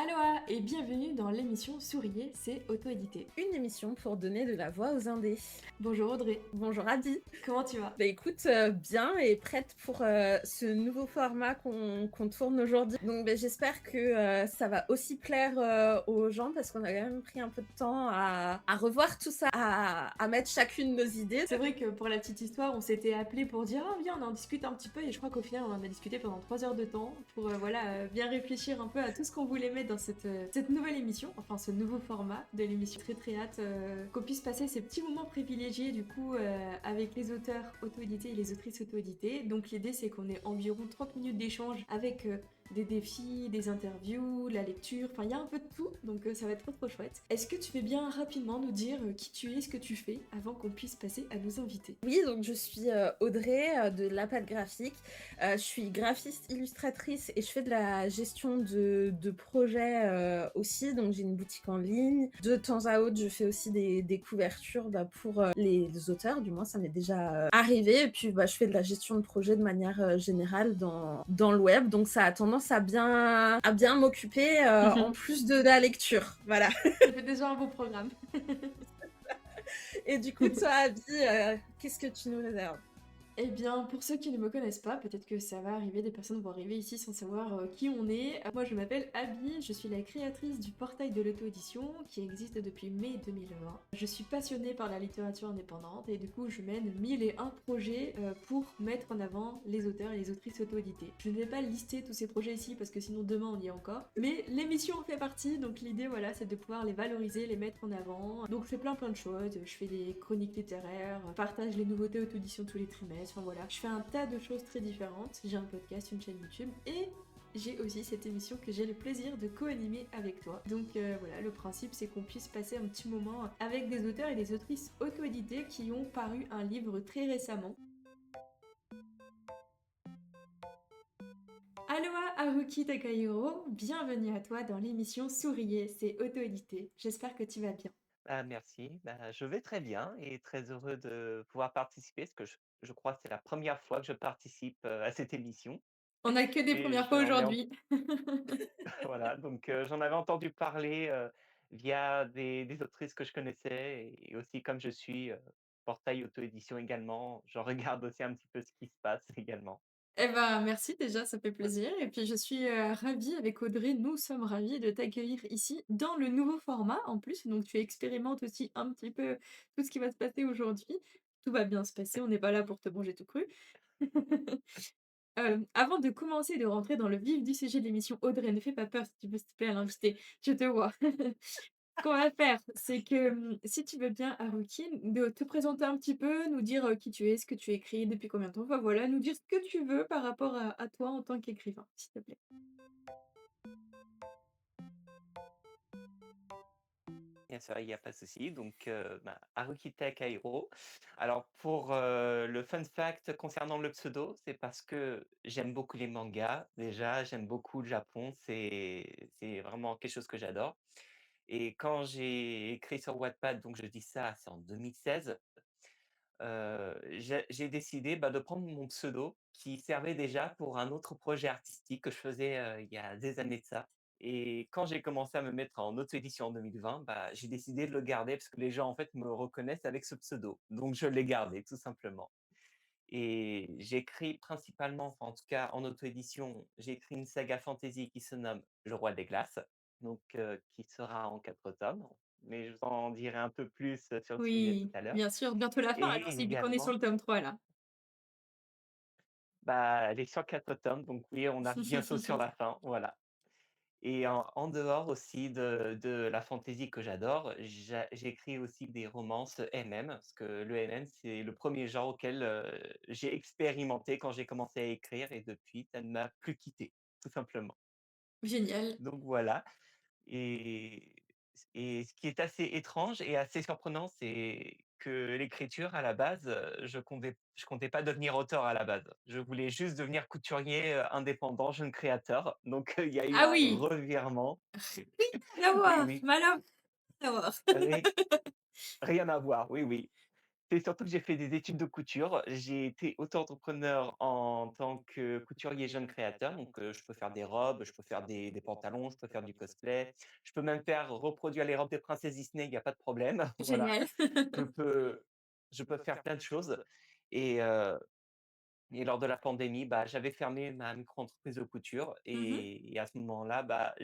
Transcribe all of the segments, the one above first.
Aloha et bienvenue dans l'émission Souriez, c'est auto-édité. Une émission pour donner de la voix aux indés. Bonjour Audrey, Bonjour Adi. comment tu vas? Bah écoute, bien et prête pour ce nouveau format qu'on tourne aujourd'hui. Donc j'espère que ça va aussi plaire aux gens parce qu'on a quand même pris un peu de temps à revoir tout ça, à mettre chacune nos idées. C'est vrai que pour la petite histoire, on s'était appelé pour dire ah viens on en discute un petit peu et je crois qu'au final on en a discuté pendant 3 heures de temps pour bien réfléchir un peu à tout ce qu'on voulait mettre dans cette nouvelle émission, enfin ce nouveau format de l'émission. Très hâte qu'on puisse passer ces petits moments privilégiés du coup avec les auteurs auto-édités et les autrices auto-éditées. Donc l'idée c'est qu'on ait environ 30 minutes d'échange avec des défis, des interviews, la lecture, enfin il y a un peu de tout, donc ça va être trop chouette. Est-ce que tu veux bien rapidement nous dire qui tu es, ce que tu fais, avant qu'on puisse passer à nos invités? Oui, donc je suis Audrey de l'Appel Graphique. Je suis graphiste illustratrice et je fais de la gestion de projets aussi. Donc j'ai une boutique en ligne. De temps à autre, je fais aussi des couvertures pour les auteurs, du moins ça m'est déjà arrivé. Et puis je fais de la gestion de projet de manière générale dans le web. Donc ça a tendance à bien m'occuper en plus de la lecture. Voilà. Ça fait déjà un beau programme. Et du coup, toi, Abby, qu'est-ce que tu nous réserves? Eh bien, pour ceux qui ne me connaissent pas, peut-être que ça va arriver, des personnes vont arriver ici sans savoir qui on est. Moi, je m'appelle Abby, je suis la créatrice du portail de l'auto-édition qui existe depuis mai 2020. Je suis passionnée par la littérature indépendante et du coup, je mène 1001 projets pour mettre en avant les auteurs et les autrices auto-édités. Je ne vais pas lister tous ces projets ici parce que sinon demain on y est encore. Mais l'émission en fait partie, donc l'idée voilà, c'est de pouvoir les valoriser, les mettre en avant. Donc je fais plein de choses, je fais des chroniques littéraires, partage les nouveautés auto-édition tous les trimestres. Enfin voilà, je fais un tas de choses très différentes. J'ai un podcast, une chaîne YouTube et j'ai aussi cette émission que j'ai le plaisir de co-animer avec toi. Donc voilà, le principe c'est qu'on puisse passer un petit moment avec des auteurs et des autrices auto-édités qui ont paru un livre très récemment. Aloha Haruki Takahiro, bienvenue à toi dans l'émission Souriez, c'est auto-édité. J'espère que tu vas bien. Merci. Je vais très bien et très heureux de pouvoir participer parce que je crois que c'est la première fois que je participe, à cette émission On a que des et premières fois j'en ai en aujourd'hui. voilà, donc j'en avais entendu parler, via des autrices que je connaissais et aussi comme je suis, portail auto-édition également, je regarde aussi un petit peu ce qui se passe également. Eh ben, merci déjà, ça fait plaisir. Et puis je suis ravie avec Audrey, nous sommes ravis de t'accueillir ici dans le nouveau format en plus. Donc tu expérimentes aussi un petit peu tout ce qui va se passer aujourd'hui. Tout va bien se passer, on n'est pas là pour te manger tout cru. Avant de commencer et de rentrer dans le vif du sujet de l'émission, Audrey, ne fais pas peur si tu veux, s'il te plaît, à l'invité, je te vois. Ce qu'on va faire, c'est que, si tu veux bien, Haruki, de te présenter un petit peu, nous dire, qui tu es, ce que tu écris, depuis combien de temps, enfin voilà, nous dire ce que tu veux par rapport à toi en tant qu'écrivain, s'il te plaît. Bien sûr, il y a pas de souci. Donc, Harukita Kairo. Alors pour, le fun fact concernant le pseudo, c'est parce que j'aime beaucoup les mangas. Déjà, j'aime beaucoup le Japon, c'est vraiment quelque chose que j'adore et quand j'ai écrit sur Wattpad, donc je dis ça, c'est en 2016, j'ai décidé, de prendre mon pseudo qui servait déjà pour un autre projet artistique que je faisais, il y a des années de ça et quand j'ai commencé à me mettre en auto-édition en 2020, j'ai décidé de le garder parce que les gens, en fait, me reconnaissent avec ce pseudo. Donc je l'ai gardé tout simplement et j'écris principalement, enfin, en tout cas en auto-édition, j'ai écrit une saga fantasy qui se nomme Le Roi des Glaces, donc qui sera en 4 tomes, mais je vous en dirai un peu plus, sur le sujet tout Oui, à l'heure bien sûr, bientôt la fin alors et si vu qu'on est sur également, le tome 3 là. elle est sur 4 tomes, donc oui, on arrive bientôt sur la fin, voilà. Et en dehors aussi de la fantaisie que j'adore, j'écris aussi des romances MM, parce que le MM, c'est le premier genre auquel, j'ai expérimenté quand j'ai commencé à écrire et depuis, ça ne m'a plus quitté, tout simplement. Génial. Donc voilà. Et ce qui est assez étrange et assez surprenant, c'est que l'écriture à la base, je comptais pas devenir auteur à la base. Je voulais juste devenir couturier, indépendant, jeune créateur. Donc, il y a eu Ah un oui! revirement. Rien à Oui, voir, oui, malin à voir. ri rien à voir, oui, oui. C'est surtout que j'ai fait des études de couture. J'ai été auto-entrepreneur en tant que couturier jeune créateur, donc je peux faire des robes, je peux faire des pantalons, je peux faire du cosplay. Je peux même faire reproduire les robes des princesses Disney, il y a pas de problème. Voilà, Génial. je peux je peux faire plein de choses et heu et lors de la pandémie, bah, j'avais fermé ma micro-entreprise de couture Mmh. et à ce moment-là, bah,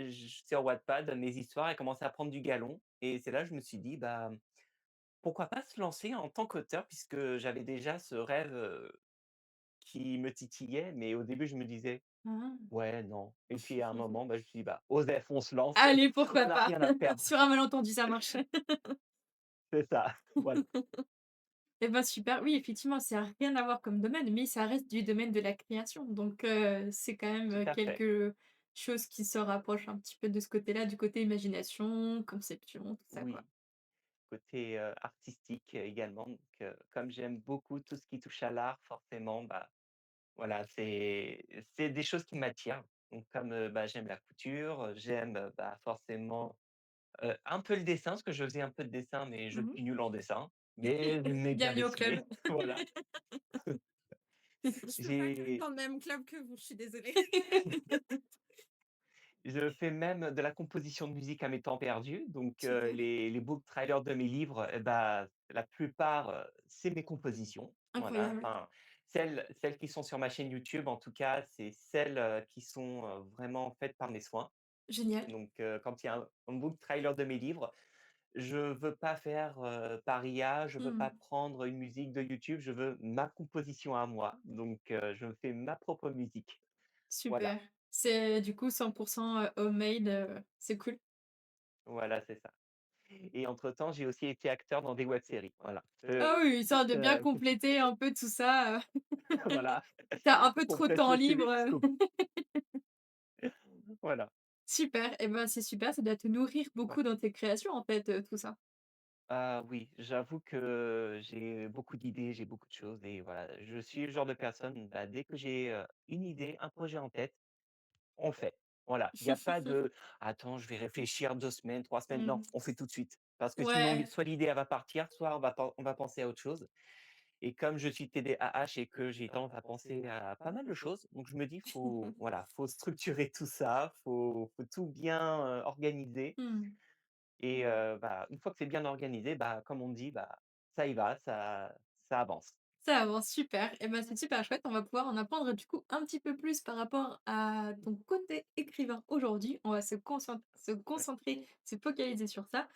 sur Wattpad, mes histoires, elles commençaient à prendre du galon et c'est là que je me suis dit: «Bah, pourquoi pas se lancer en tant qu'auteur?» puisque j'avais déjà ce rêve, qui me titillait, mais au début, je me disais: Ah. «Ouais, non» et puis à un moment, bah, je me suis dit: «Bah, osef, on se lance, Allez, on pourquoi n'a pas? rien à perdre». Sur un malentendu, ça marche. C'est ça, voilà, Et ben, super. Oui, effectivement, ça a rien à voir comme domaine, mais ça reste du domaine de la création. Donc, c'est quand même, tout à fait. quelque chose qui se rapproche un petit peu de ce côté-là, du côté imagination, conception, tout ça, quoi. Oui, côté, artistique également, donc comme j'aime beaucoup tout ce qui touche à l'art, forcément, bah, voilà, c'est des choses qui m'attirent. Donc comme, bah, j'aime la couture, j'aime, bah, forcément, un peu le dessin, parce que je faisais un peu de dessin, mais je Mmh. suis nul en dessin, mais j'aimais bien Bienvenue au dessiner, club. voilà. Je fais pas J'ai dans le même club que vous, je suis désolée. je fais même de la composition de musique à mes temps perdus, donc Super, les book trailers de mes livres et bah, la plupart, c'est mes compositions, voilà. incroyable, Enfin, celles qui sont sur ma chaîne YouTube, en tout cas, c'est celles, qui sont, vraiment faites par mes soins. génial. Donc quand il y a un book trailer de mes livres, je veux pas faire, par IA, je veux pas Mmh. prendre une musique de YouTube, je veux ma composition à moi, donc je me fais ma propre musique. Voilà, Super. C'est du coup 100 homemade, c'est cool. voilà, c'est ça. Et entre-temps, j'ai aussi été acteur dans des web-séries, voilà. Ah oui, histoire de bien Petite compléter un peu tout ça, voilà, tu un peu trop de complète temps le libre, CV jusqu'au bout. Voilà, super et ben, c'est super, ça doit te nourrir ouais. beaucoup dans tes créations, en fait, tout ça. Ah oui, j'avoue que j'ai beaucoup d'idées, j'ai beaucoup de choses et voilà, je suis le genre de personne, bah, dès que j'ai, une idée, un projet en tête, on le fait. Voilà, il y a pas de: «Attends, je vais réfléchir 2 semaines, 3 semaines», non, Mmh. on fait tout de suite. Parce que sinon, Ouais. soit l'idée elle va partir, soit on va penser à autre chose. Et comme je suis TDAH et que j'ai tendance à penser à pas mal de choses, donc je me dis: «Faut voilà, faut structurer tout ça, faut tout bien, organiser» Mmh. et bah, une fois que c'est bien organisé, bah, comme on dit, bah, ça y va, ça avance. Ça avance, super et ben, c'est super chouette, on va pouvoir en apprendre, du coup, un petit peu plus par rapport à ton côté écrivain aujourd'hui. On va se Ouais. concentrer, se focaliser sur ça.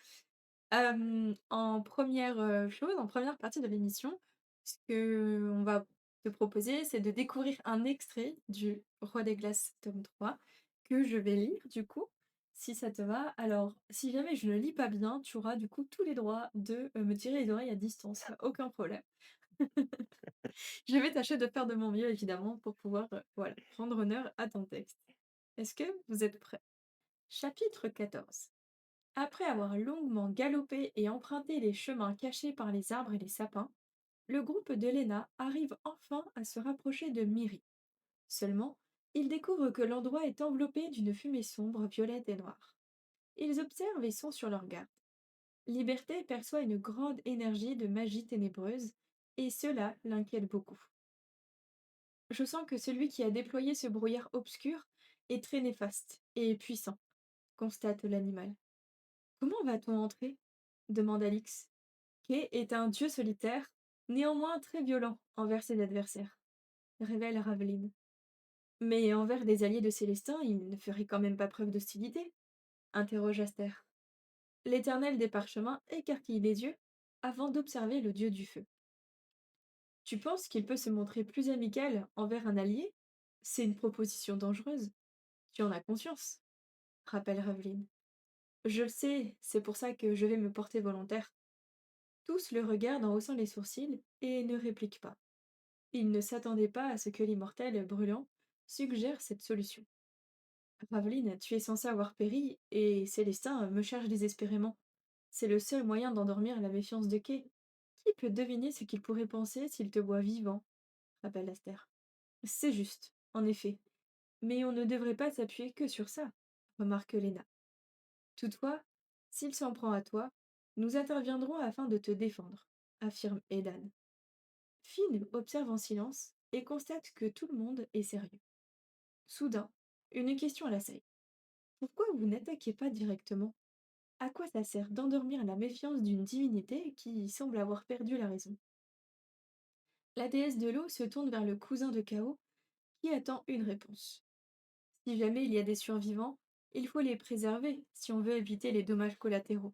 En première chose, en première partie de l'émission, ce qu'on va te proposer, c'est de découvrir un extrait du Roi des glaces tome 3 que je vais lire du coup, si ça te va. Alors, si jamais je ne lis pas bien, tu auras du coup tous les droits de, me tirer les oreilles à distance, y a aucun problème. Je vais tâcher de faire de mon mieux évidemment pour pouvoir, voilà, rendre honneur à ton texte. Est-ce que vous êtes prêts? Chapitre 14. Après avoir longuement galopé et emprunté les chemins cachés par les arbres et les sapins, le groupe de Lena arrive enfin à se rapprocher de Miri. Seulement, ils découvrent que l'endroit est enveloppé d'une fumée sombre, violette et noire. Ils observent et sont sur leur garde. Liberté perçoit une grande énergie de magie ténébreuse, et cela l'inquiète beaucoup. Je sens que celui qui a déployé ce brouillard obscur est très néfaste et puissant, constate l'animal. Comment va-t-on entrer demande Alix. Kay est un dieu solitaire, néanmoins très violent envers ses adversaires, révèle Raveline. Mais envers des alliés de Célestin, il ne ferait quand même pas preuve d'hostilité, interroge Aster. L'éternel des parchemins écarquille les yeux avant d'observer le dieu du feu. Tu penses qu'il peut se montrer plus amical envers un allié? C'est une proposition dangereuse. Tu en as conscience, rappelle Raveline. Je le sais, c'est pour ça que je vais me porter volontaire. Tous le regardent en haussant les sourcils et ne répliquent pas. Ils ne s'attendaient pas à ce que l'immortel brûlant suggère cette solution. Raveline, tu es censé avoir péri, et Célestin me cherche désespérément. C'est le seul moyen d'endormir la méfiance de Kay. Qui peut deviner ce qu'il pourrait penser s'il te voit vivant? Rappelle Aster. C'est juste, en effet. Mais on ne devrait pas s'appuyer que sur ça, remarque Lena. Toutefois, s'il s'en prend à toi, nous interviendrons afin de te défendre. affirme Edan. Finn observe en silence et constate que tout le monde est sérieux. Soudain, une question l'assaille. Pourquoi vous n'attaquez pas directement? À quoi ça sert d'endormir la méfiance d'une divinité qui semble avoir perdu la raison? La déesse de l'eau se tourne vers le cousin de Chaos qui attend une réponse. Si jamais il y a des survivants, il faut les préserver si on veut éviter les dommages collatéraux,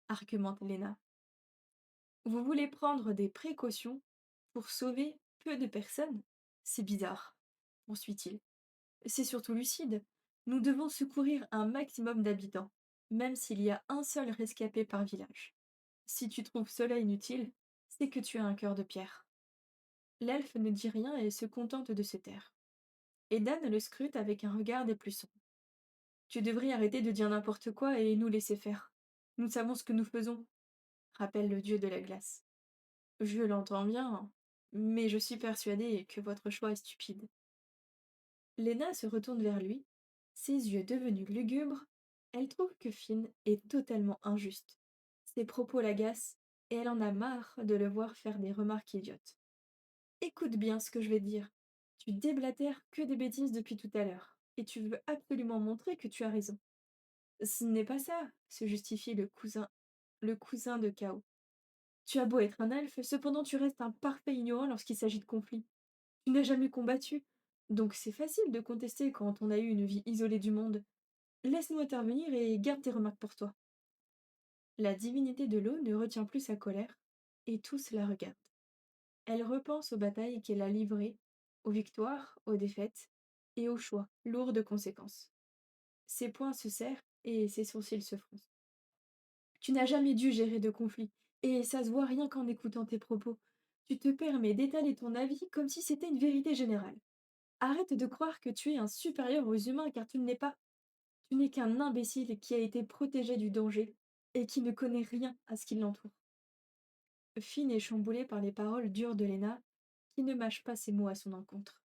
argumente Lena. Vous voulez prendre des précautions pour sauver peu de personnes? C'est bizarre, poursuit-il. C'est surtout lucide. Nous devons secourir un maximum d'habitants, même s'il y a un seul rescapé par village. Si tu trouves cela inutile, c'est que tu as un cœur de pierre. L'elfe ne dit rien et se contente de se taire. Edan le scrute avec un regard des plus sombres. Tu devrais arrêter de dire n'importe quoi et nous laisser faire. Nous savons ce que nous faisons, rappelle le dieu de la glace. Je l'entends bien, mais je suis persuadée que votre choix est stupide. Lena se retourne vers lui, ses yeux devenus lugubres. Elle trouve que Finn est totalement injuste. Ses propos l'agacent et elle en a marre de le voir faire des remarques idiotes. Écoute bien ce que je vais te dire. Tu déblatères que des bêtises depuis tout à l'heure, et tu veux absolument montrer que tu as raison. Ce n'est pas ça, se justifie le cousin de Chaos. Tu as beau être un elfe, cependant tu restes un parfait ignorant lorsqu'il s'agit de conflits. Tu n'as jamais combattu, donc c'est facile de contester quand on a eu une vie isolée du monde. Laisse-nous intervenir et garde tes remarques pour toi. La divinité de l'eau ne retient plus sa colère, et tous la regardent. Elle repense aux batailles qu'elle a livrées, aux victoires, aux défaites, et aux choix, lourds de conséquences. Ses poings se serrent et ses sourcils se froncent. Tu n'as jamais dû gérer de conflit, et ça se voit rien qu'en écoutant tes propos. Tu te permets d'étaler ton avis comme si c'était une vérité générale. Arrête de croire que tu es un supérieur aux humains car tu ne l'es pas. Tu n'es qu'un imbécile qui a été protégé du danger et qui ne connaît rien à ce qui l'entoure. Finn est chamboulé par les paroles dures de Lena, qui ne mâche pas ses mots à son encontre.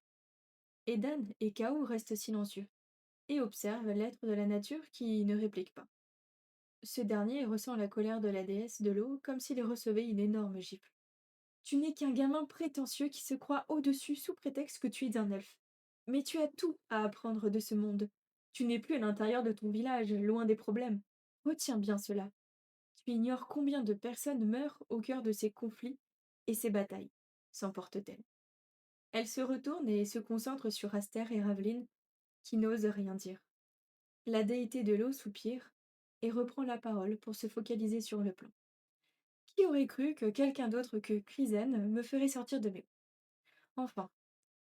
Edan et Kao restent silencieux et observent l'être de la nature qui ne réplique pas. Ce dernier ressent la colère de la déesse de l'eau comme s'il recevait une énorme gifle. Tu n'es qu'un gamin prétentieux qui se croit au-dessus sous prétexte que tu es un elfe. Mais tu as tout à apprendre de ce monde. Tu n'es plus à l'intérieur de ton village, loin des problèmes. Retiens bien cela. Tu ignores combien de personnes meurent au cœur de ces conflits et ces batailles, s'emporte-t-elle. Elle se retourne et se concentre sur Aster et Raveline, qui n'osent rien dire. La déité de l'eau soupire et reprend la parole pour se focaliser sur le plan. Qui aurait cru que quelqu'un d'autre que Chrysen me ferait sortir de mes... Enfin,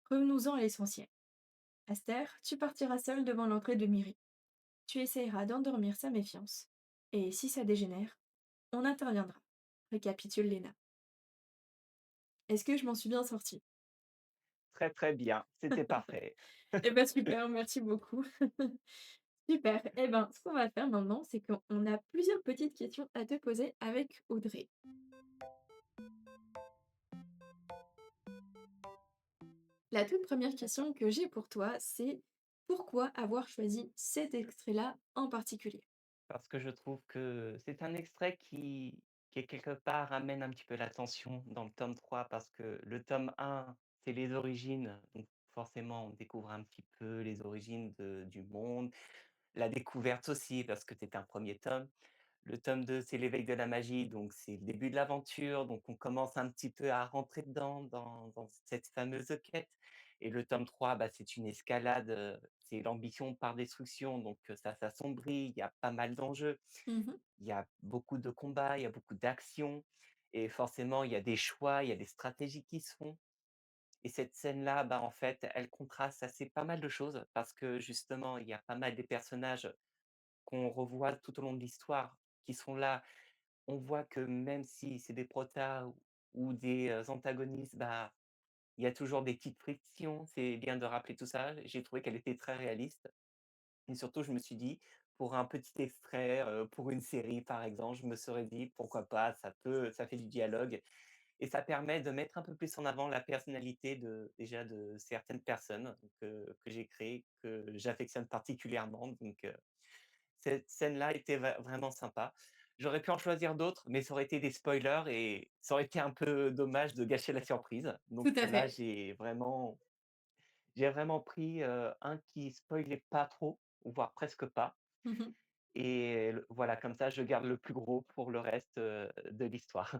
revenons-en à l'essentiel. Aster, tu partiras seule devant l'entrée de Miri. Tu essayeras d'endormir sa méfiance. Et si ça dégénère, on interviendra, récapitule Lena. Est-ce que je m'en suis bien sortie? Très, très bien, c'était parfait. Eh ben super, merci beaucoup. Super. Eh ben, ce qu'on va faire maintenant, c'est qu'on a plusieurs petites questions à te poser avec Audrey. La toute première question que j'ai pour toi, c'est pourquoi avoir choisi cet extrait-là en particulier? Parce que je trouve que c'est un extrait qui quelque part amène un petit peu l'attention dans le tome 3 parce que le tome 1, c'est les origines, donc forcément on découvre un petit peu les origines du monde, la découverte aussi parce que c'est un premier tome. Le tome 2, c'est l'éveil de la magie, donc c'est le début de l'aventure, donc on commence un petit peu à rentrer dedans, dans cette fameuse quête. Et le tome 3, bah, c'est une escalade, c'est l'ambition par destruction, donc ça s'assombrit, il y a pas mal d'enjeux. Mmh. Il y a beaucoup de combats, il y a beaucoup d'actions et forcément, il y a des choix, il y a des stratégies qui se font. Et cette scène-là, bah, en fait, elle contraste assez pas mal de choses parce que justement, il y a pas mal des personnages qu'on revoit tout au long de l'histoire qui sont là. On voit que même si c'est des protas ou des, antagonistes, bah, il y a toujours des petites frictions. C'est bien de rappeler tout ça. J'ai trouvé qu'elle était très réaliste et surtout je me suis dit, pour un petit extrait, pour une série par exemple, je me serais dit: «Pourquoi pas?» Ça fait du dialogue et ça permet de mettre un peu plus en avant la personnalité déjà de certaines personnes que j'ai créées, que j'affectionne particulièrement donc cette scène-là était vraiment sympa. J'aurais pu en choisir d'autres, mais ça aurait été des spoilers et ça aurait été un peu dommage de gâcher la surprise. Donc Tout à là, fait. j'ai vraiment pris, un qui spoilait pas trop, voire presque pas Mmh. et voilà, comme ça, je garde le plus gros pour le reste, de l'histoire.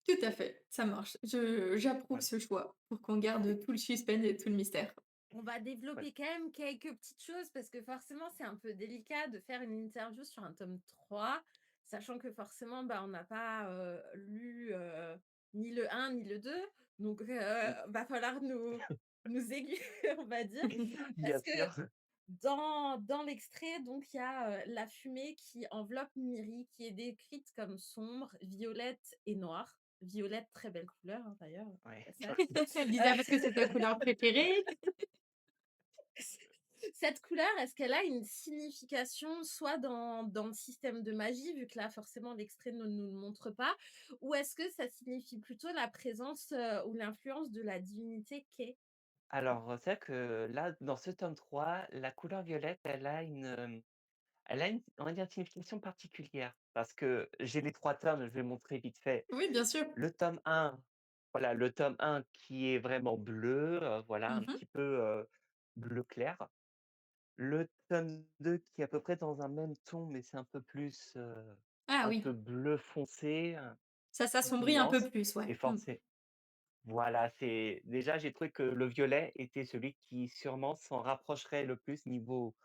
Tout à fait, ça marche. Je j'approuve Voilà, ce choix pour qu'on garde tout le suspense et tout le mystère. On va voilà. développer quand même quelques petites choses parce que forcément, c'est un peu délicat de faire une interview sur un tome 3, sachant que forcément, bah, on n'a pas, lu, ni le un ni le 2. Donc Mmh. va falloir nous aiguiller, on va dire. Bien Parce que sûr. dans l'extrait, donc il y a, la fumée qui enveloppe Miri, qui est décrite comme sombre, violette et noire. Violette, très belle couleur, hein, d'ailleurs, au Ouais. passage. Elle dit ça parce que c'est ta couleur préférée. Cette couleur, est-ce qu'elle a une signification soit dans le système de magie, vu que là, forcément, l'extrait ne nous le montre pas, ou est-ce que ça signifie plutôt la présence, ou l'influence de la divinité qu'est? Alors, c'est vrai que là, dans ce tome 3, la couleur violette, elle a une, on va dire, une signification particulière parce que j'ai les 3 tomes, je vais montrer vite fait. Oui, bien sûr. Le tome 1, voilà, le tome 1 qui est vraiment bleu, voilà, un Mmh. petit peu, bleu clair. Le tome 2 qui est à peu près dans un même ton, mais c'est Ah un peu oui, bleu foncé, ça avec une s'assombrit un peu nuance plus, et ouais. Mmh. forcé voilà, c'est déjà j'ai trouvé que le violet était celui qui sûrement s'en rapprocherait le plus niveau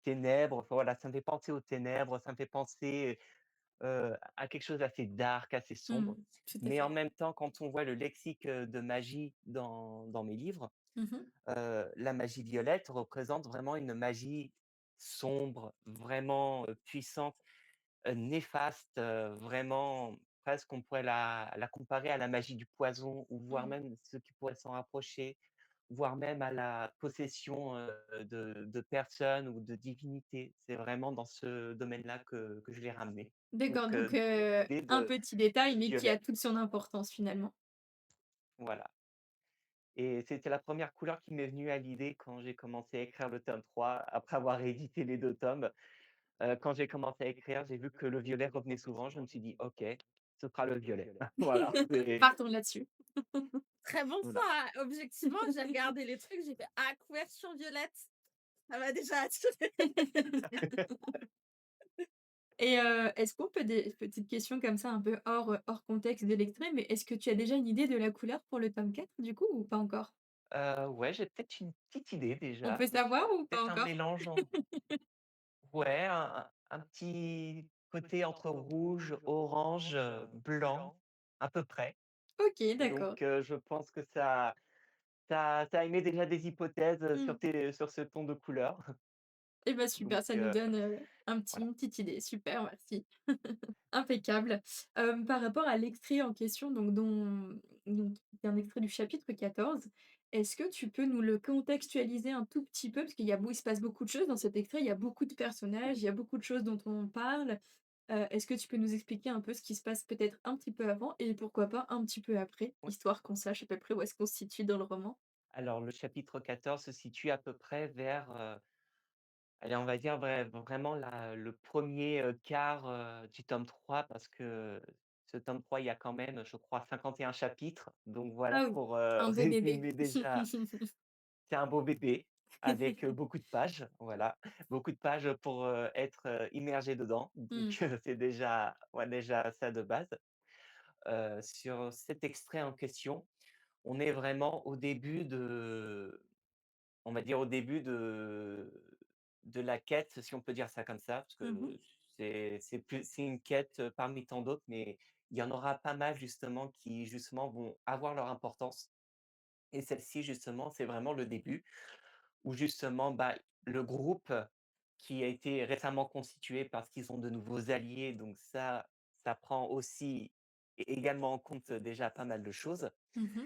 ténèbres, enfin voilà, ça me fait penser aux ténèbres, ça me fait penser, à quelque chose d'assez dark, assez Mmh. sombre. Tout à Mais en fait. même temps, quand on voit le lexique, de magie dans mes livres, Mmh. la magie violette représente vraiment une magie sombre, vraiment, puissante, néfaste, vraiment presque on pourrait la comparer à la magie du poison ou voire Mmh. même ce qui pourrait s'en rapprocher, voire même à la possession, de personnes ou de divinités. C'est vraiment dans ce domaine-là que je l'ai ramené. Donc, D'accord, donc l'idée un de petit détail, mais qui a violet, toute son importance finalement. voilà. Et c'était la première couleur qui m'est venue à l'idée quand j'ai commencé à écrire le tome 3 après avoir réédité les 2 tomes. Quand j'ai commencé à écrire, j'ai vu que le violet revenait souvent, je me suis dit: «OK, ce sera le violet». Voilà, c'est Partons là-dessus. Très bon voilà. choix, hein. Objectivement, j'ai regardé les trucs, j'ai fait: «Ah, couverture violette, ça m'a déjà attirée». Et est-ce qu'on peut petite question comme ça un peu hors contexte de l'extrait, mais est-ce que tu as déjà une idée de la couleur pour le tome 4 du coup ou pas encore? Ouais, j'ai peut-être une petite idée On déjà. peut savoir ou pas Peut-être un encore? mélange en ouais, un petit côté entre rouge, orange, blanc, à peu près. OK, Donc, d'accord. je pense que ça émet déjà des hypothèses, Mmh. sur ce ton de couleur. Et bah, Donc, super, ça nous donne, voilà. une petite idée. Super, merci. Impeccable. Par rapport à l'extrait en question, donc qui est un extrait du chapitre 14, est-ce que tu peux nous le contextualiser un tout petit peu? Parce il se passe beaucoup de choses dans cet extrait, il y a beaucoup de personnages, il y a beaucoup de choses dont on parle. Est-ce que tu peux nous expliquer un peu ce qui se passe peut-être un petit peu avant et pourquoi pas un petit peu après? Ouais. Histoire qu'on sache à peu près où est-ce qu'on se situe dans le roman. Alors le chapitre 14 se situe à peu près vers, allez, on va dire vraiment le premier er quart, du tome 3 parce que ce tome 3 il y a quand même, je crois 51 chapitres. Donc voilà Ah oui, pour, un beau bébé. résumer déjà, c'est un beau bébé avec, beaucoup de pages, voilà. Beaucoup de pages pour, être, immergé dedans. Donc, Mmh. c'est déjà ouais, déjà ça de base. Sur cet extrait en question, on est vraiment au début on va dire au début de la quête, si on peut dire ça comme ça, parce Mmh mh. que c'est une quête, parmi tant d'autres, mais il y en aura pas mal justement qui justement vont avoir leur importance et celle-ci justement, c'est vraiment le début où justement, bah, le groupe qui a été récemment constitué parce qu'ils ont de nouveaux alliés, donc ça prend aussi également en compte déjà pas mal de choses. Mmh.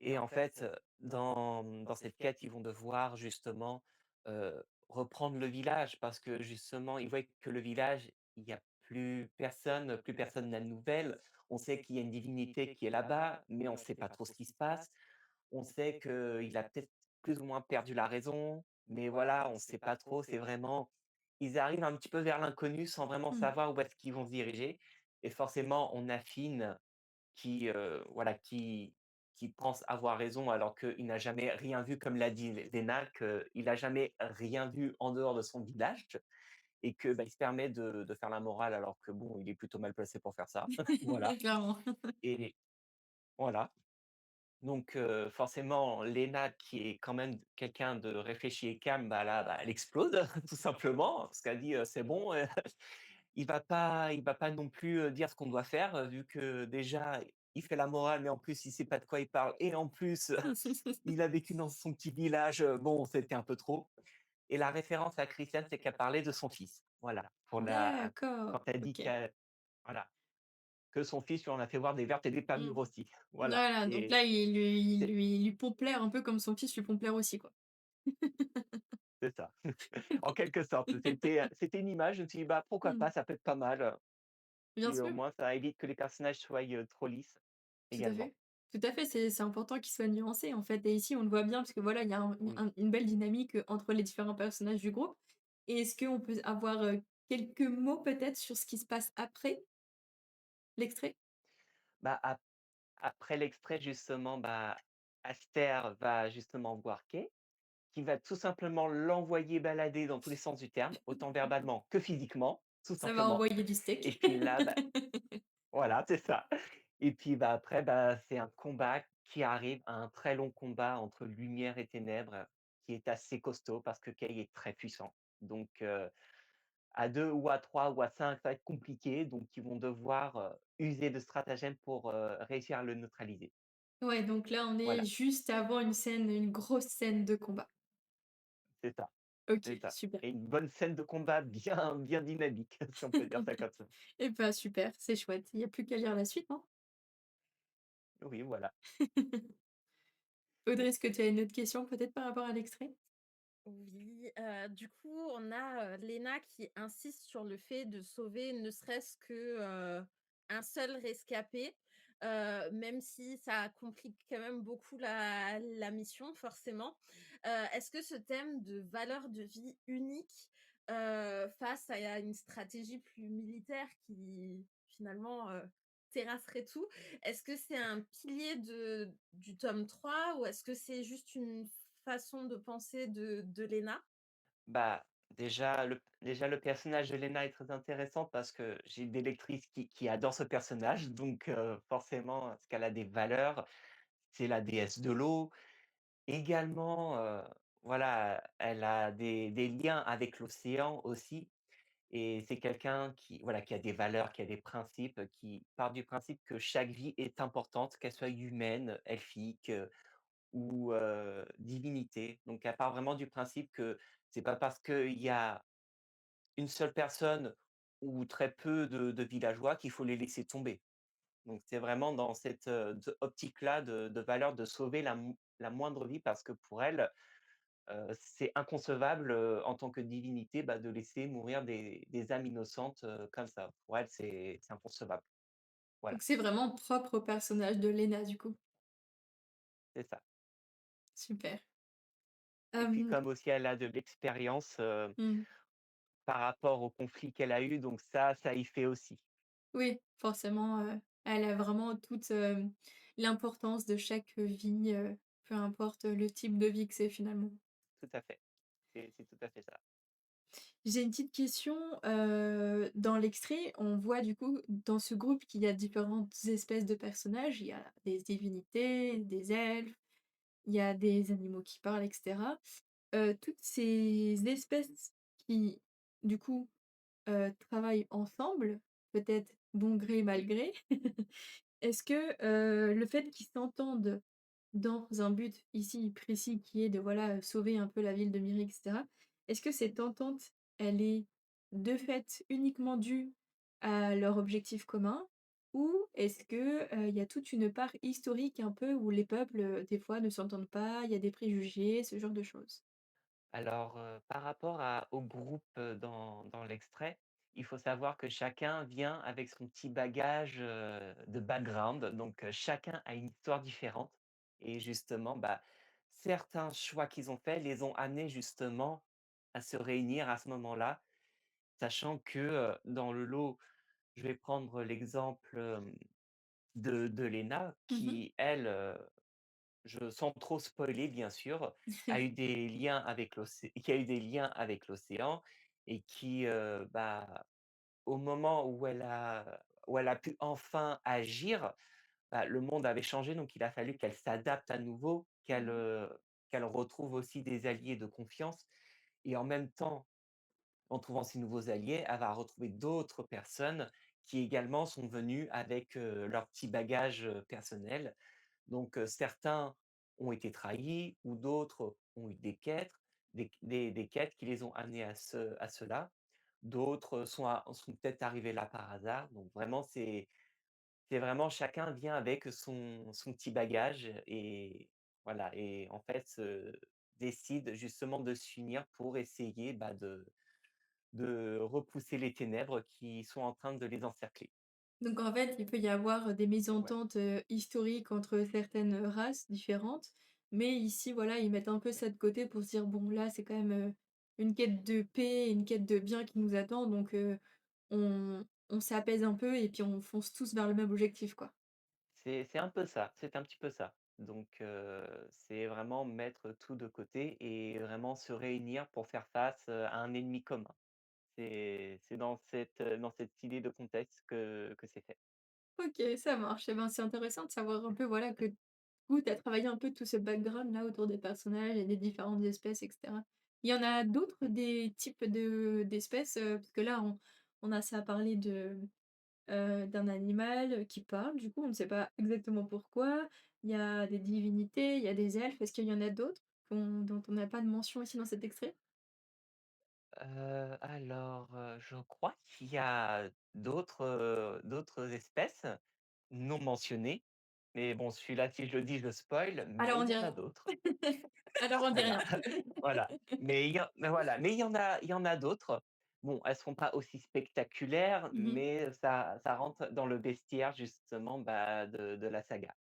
Et en fait, dans cette quête, ils vont devoir justement, reprendre le village parce que justement, ils voient que le village, il y a plus personne n'a de nouvelles. On sait qu'il y a une divinité qui est là-bas, mais on ne sait pas trop ce qui se passe. On sait qu'il a peut-être plus ou moins perdu la raison, mais voilà, on ne sait pas trop. C'est vraiment ils arrivent un petit peu vers l'inconnu sans vraiment Mmh. savoir où est-ce qu'ils vont se diriger et forcément on affine qui, voilà, qui pense avoir raison alors qu'il n'a jamais rien vu, comme l'a dit Léna, qu'il n'a jamais rien vu en dehors de son village et que, bah, il se permet de faire la morale alors que bon, il est plutôt mal placé pour faire ça. Voilà Clairement. et voilà. Donc forcément, Léna qui est quand même quelqu'un de réfléchi et calme, bah, là, bah, elle explose tout simplement parce qu'elle dit: «C'est bon, il va pas non plus, dire ce qu'on doit faire, vu que déjà il fait la morale, mais en plus il sait pas de quoi il parle et en plus il a vécu dans son petit village, bon, c'était un peu trop et la référence à Christiane, c'est qu'elle parlait de son fils. Voilà, pour la D'accord, quand elle dit OK. qu'elle voilà, que son fils lui en a fait voir des vertes et des pas Mmh. mûres aussi. Voilà Voilà, donc et là, c'est il lui pompe l'air un peu comme son fils lui pompe l'air aussi, quoi. c'est ça. En quelque sorte, c'était une image, je me suis dit: «Bah, pourquoi Mmh. pas, ça peut être pas mal», Bien et au sûr, moins ça évite que les personnages soient, trop lisses tout à également. fait. Tout à fait, c'est important qu'il soit nuancé, en fait et ici, on le voit bien parce que voilà, il y a Oui. une belle dynamique, entre les différents personnages du groupe et est-ce qu'on peut avoir, quelques mots peut-être sur ce qui se passe après l'extrait? Bah, après l'extrait justement, bah, Aster va justement voir Kay, qui va tout simplement l'envoyer balader dans tous les sens du terme, autant verbalement que physiquement, tout Ça va simplement. envoyer du Et steak. puis là, bah, voilà, c'est ça. Et puis, bah, après, bah, c'est un combat qui arrive, un très long combat entre lumière et ténèbres, qui est assez costaud parce que Kay est très puissant. Donc, à 2 ou à 3 ou à 5, ça va être compliqué, donc ils vont devoir, user de stratagèmes pour, réussir à le neutraliser. Ouais, donc là, on est Voilà, juste avant une grosse scène de combat. c'est ça, c'est OK, ça super. et une bonne scène de combat bien bien dynamique, si on peut dire ça comme ça. Et bah, super, c'est chouette. Il y a plus qu'à lire la suite, hein? Oui, voilà. Audrey, est-ce que tu as une autre question peut-être par rapport à l'extrait? Oui, du coup, on a, Léna qui insiste sur le fait de sauver ne serait-ce que, un seul rescapé, même si ça complique quand même beaucoup la mission forcément. Est-ce que ce thème de valeur de vie unique, face à une stratégie plus militaire qui finalement, terrasserait tout, est-ce que c'est un pilier du tome 3 ou est-ce que c'est juste une façon de penser de Léna? Bah, déjà le personnage de Lena est très intéressant parce que j'ai des lectrices qui adorent ce personnage, donc forcément, parce qu'elle a des valeurs. C'est la déesse de l'eau. Également, voilà, elle a des liens avec l'océan aussi et c'est quelqu'un qui, voilà, qui a des valeurs, qui a des principes, qui part du principe que chaque vie est importante, qu'elle soit humaine, elfique, ou divinité. Donc elle part vraiment du principe que c'est pas parce qu'il y a une seule personne ou très peu de villageois qu'il faut les laisser tomber. Donc c'est vraiment dans cette, optique-là de valeur de sauver la moindre vie parce que pour elle, c'est inconcevable, en tant que divinité, bah, de laisser mourir des âmes innocentes, comme ça. Pour elle, c'est inconcevable. Voilà, Donc c'est vraiment propre au personnage de Lena, du coup. c'est ça. Super. Et puis Hem, comme aussi elle a de l'expérience, mmh, par rapport au conflit qu'elle a eu, donc ça y fait aussi. oui, forcément, elle a vraiment toute, l'importance de chaque vie, peu importe le type de vie que c'est finalement. Tout à fait. C'est tout à fait ça. J'ai une petite question, dans l'extrait, on voit du coup dans ce groupe qu'il y a différentes espèces de personnages. Il y a des divinités, des elfes, il y a des animaux qui parlent et cetera. Toutes ces espèces qui, du coup, travaillent ensemble, peut-être bon gré mal gré. Est-ce que, le fait qu'ils s'entendent dans un but ici précis qui est de, voilà, sauver un peu la ville de Myrick et cetera, est-ce que cette entente, elle est de fait uniquement due à leur objectif commun? Ou est-ce que, il y a toute une part historique un peu où les peuples, des fois ne s'entendent pas, il y a des préjugés, ce genre de choses? Alors, par rapport au groupe, dans l'extrait, il faut savoir que chacun vient avec son petit bagage, de background, donc chacun a une histoire différente et justement, bah, certains choix qu'ils ont faits les ont amenés justement à se réunir à ce moment-là, sachant que, dans le lot Je vais prendre l'exemple, de Léna Mmh. qui elle, je sans trop spoiler bien sûr, a eu des liens avec l'océan et qui, bah, au moment où elle a pu enfin agir, bah, le monde avait changé donc il a fallu qu'elle s'adapte à nouveau, Mmh. qu'elle retrouve aussi des alliés de confiance et en même temps, en trouvant ces nouveaux alliés, elle va retrouver d'autres personnes qui également sont venues avec, leur petit bagage, personnel. Donc, certains ont été trahis ou d'autres ont eu des quêtes qui les ont amenés à cela. D'autres sont peut-être arrivés là par hasard. Donc vraiment, c'est vraiment chacun vient avec son petit bagage et voilà et en fait, décide justement de s'unir pour essayer, bah, de repousser les ténèbres qui sont en train de les encercler. Donc en fait, il peut y avoir des Ouais. mésententes, historiques entre certaines, races différentes, mais ici, voilà, ils mettent un peu ça de côté pour se dire: «Bon là, c'est quand même, une quête de paix, une quête de bien qui nous attend donc on s'apaise un peu et puis on fonce tous vers le même objectif, quoi». C'est un peu ça, c'est un petit peu ça. Donc c'est vraiment mettre tout de côté et vraiment se réunir pour faire face, à un ennemi commun. C'est dans cette idée de contexte que c'est fait. OK, ça marche. Et ben, c'est intéressant de savoir un peu, voilà, que coup, tu as travaillé un peu tout ce background-là autour des personnages et des différentes espèces et cetera. Il y en a d'autres des types d'espèces, parce que là, on a ça à parler d'un animal, qui parle, du coup, on ne sait pas exactement pourquoi. Il y a des divinités, il y a des elfes. Est-ce qu'il y en a d'autres dont on n'a pas de mention ici dans cet extrait? Je crois qu'il y a d'autres espèces non mentionnées, mais bon celui-là si je le dis je spoil, Alors mais on il y dit en a rien. d'autres. Alors on dit Voilà, rien. voilà. Mais il y en a d'autres. Bon, elles seront pas aussi spectaculaires, Mmh. mais ça rentre dans le bestiaire justement, bah, de la saga.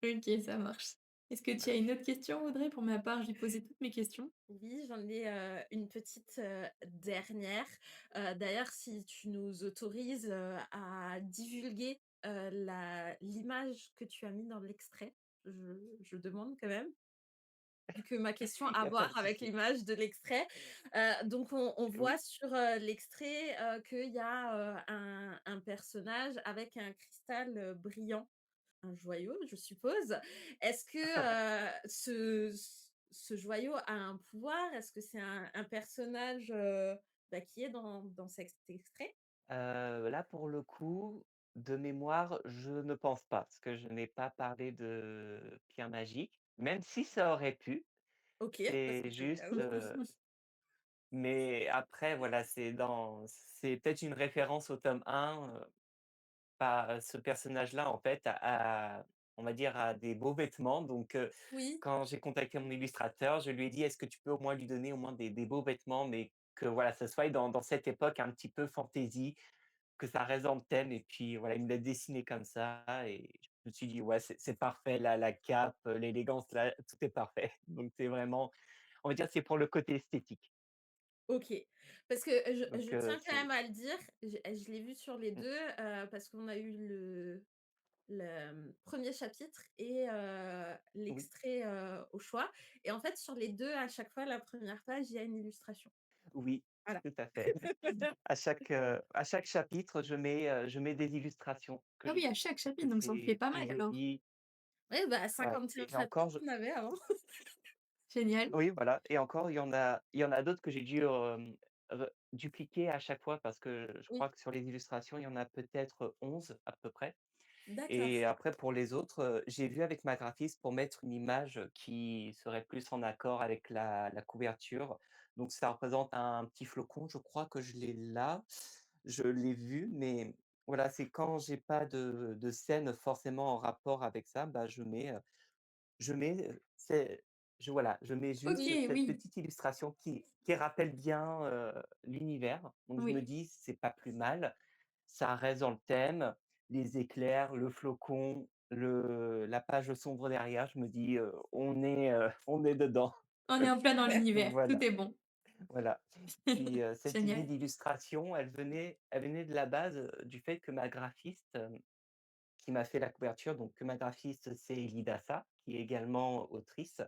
OK, ça marche. Est-ce que tu as Voilà. une autre question, Audrey? Pour ma part, j'ai posé toutes mes questions. Oui, j'en ai, une petite, dernière. D'ailleurs, si tu nous autorises, à divulguer, la l'image que tu as mis dans l'extrait, je demande quand même, vu que ma question Il a y à a pas de voir avec souci. l'image de l'extrait. Donc on Oui. voit sur, l'extrait, qu'il y a, un personnage avec un cristal, brillant. Un joyau, je suppose. Est-ce que, ce joyau a un pouvoir? Est-ce que c'est un personnage, bah, qui est dans cet extrait? Là, pour le coup, de mémoire, je ne pense pas, parce que je n'ai pas parlé de pierre magique, même si ça aurait pu. OK, parce C'est que au cas juste, où. mais après voilà, c'est peut-être une référence au tome 1, pas ce personnage-là en fait on va dire, a des beaux vêtements donc Oui, quand j'ai contacté mon illustrateur, je lui ai dit: «Est-ce que tu peux au moins lui donner au moins des beaux vêtements?» mais que voilà, ça soit dans cette époque un petit peu fantaisie, que ça reste dans le thème et puis voilà, il me l'a dessiné comme ça et je me suis dit: «Ouais, c'est parfait, la cape, l'élégance là, tout est parfait». Donc c'est vraiment on va dire, c'est pour le côté esthétique. OK. Parce que je Donc tiens quand c'est même à le dire, je l'ai vu sur les mmh, 2, parce qu'on a eu le, 1er chapitre et oui, l'extrait, au choix et en fait sur les 2 à chaque fois, la première page, il y a une illustration. oui, Voilà. tout à fait. À chaque chapitre, je mets des illustrations Ah oui, à chaque que chapitre, donc ça en fait pas c'est mal alors. joli. Oui, bah, Ouais 51 et encore chapitres qu'on avait avant. Génial. oui, voilà et encore, il y en a d'autres que j'ai dû, dupliquer à chaque fois parce que je Oui, crois que sur les illustrations, il y en a peut-être 11 à peu près d'accord. et après pour les autres, j'ai vu avec ma graphiste pour mettre une image qui serait plus en accord avec la couverture. Donc ça représente un petit flocon, je crois que je l'ai là. Je l'ai vu, mais voilà, c'est quand j'ai pas de scène forcément en rapport avec ça, bah, je mets, je mets OK, juste cette oui, petite illustration qui rappelle bien, l'univers. Donc je me oui. dis: «C'est pas plus mal». Ça reste dans le thème, les éclairs, le flocon, la page sombre derrière. Je me dis: on est dedans». On est en plein dans l'univers, tout Voilà, est bon. Voilà. Puis, cette idée Génial. d'illustration, elle venait de la base, du fait que ma graphiste, qui m'a fait la couverture, donc ma graphiste, c'est Elidassa, qui est également autrice.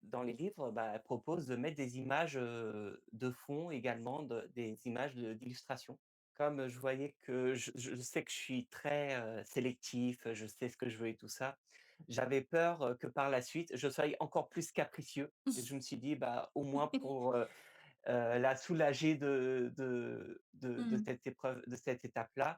Dans les livres, bah, elle propose de mettre des images, de fond également, des images d'illustration. Comme je voyais que je sais que je suis très, sélectif, je sais ce que je veux et tout ça, j'avais peur, que par la suite, je sois encore plus capricieux et je me suis dit: «Bah, au moins pour, la soulager de Mmh. cette épreuve de cette étape-là,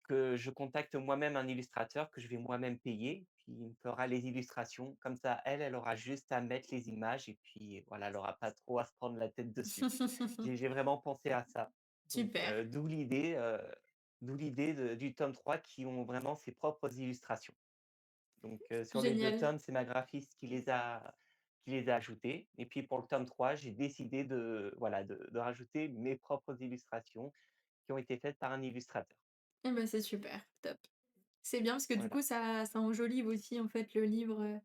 que je contacte moi-même un illustrateur que je vais moi-même payer, puis il me fera les illustrations. Comme ça, elle aura juste à mettre les images et puis voilà, elle aura pas trop à se prendre la tête dessus. J'ai vraiment pensé à ça. Donc Super, d'où l'idée du tome 3 qui ont vraiment ses propres illustrations. Donc sur les 2 génial. tomes, c'est ma graphiste qui les a ajoutées et puis pour le tome 3, j'ai décidé de voilà, de rajouter mes propres illustrations qui ont été faites par un illustrateur. Eh ben c'est super, top. C'est bien parce que du Voilà. coup ça enjolive aussi en fait le livre,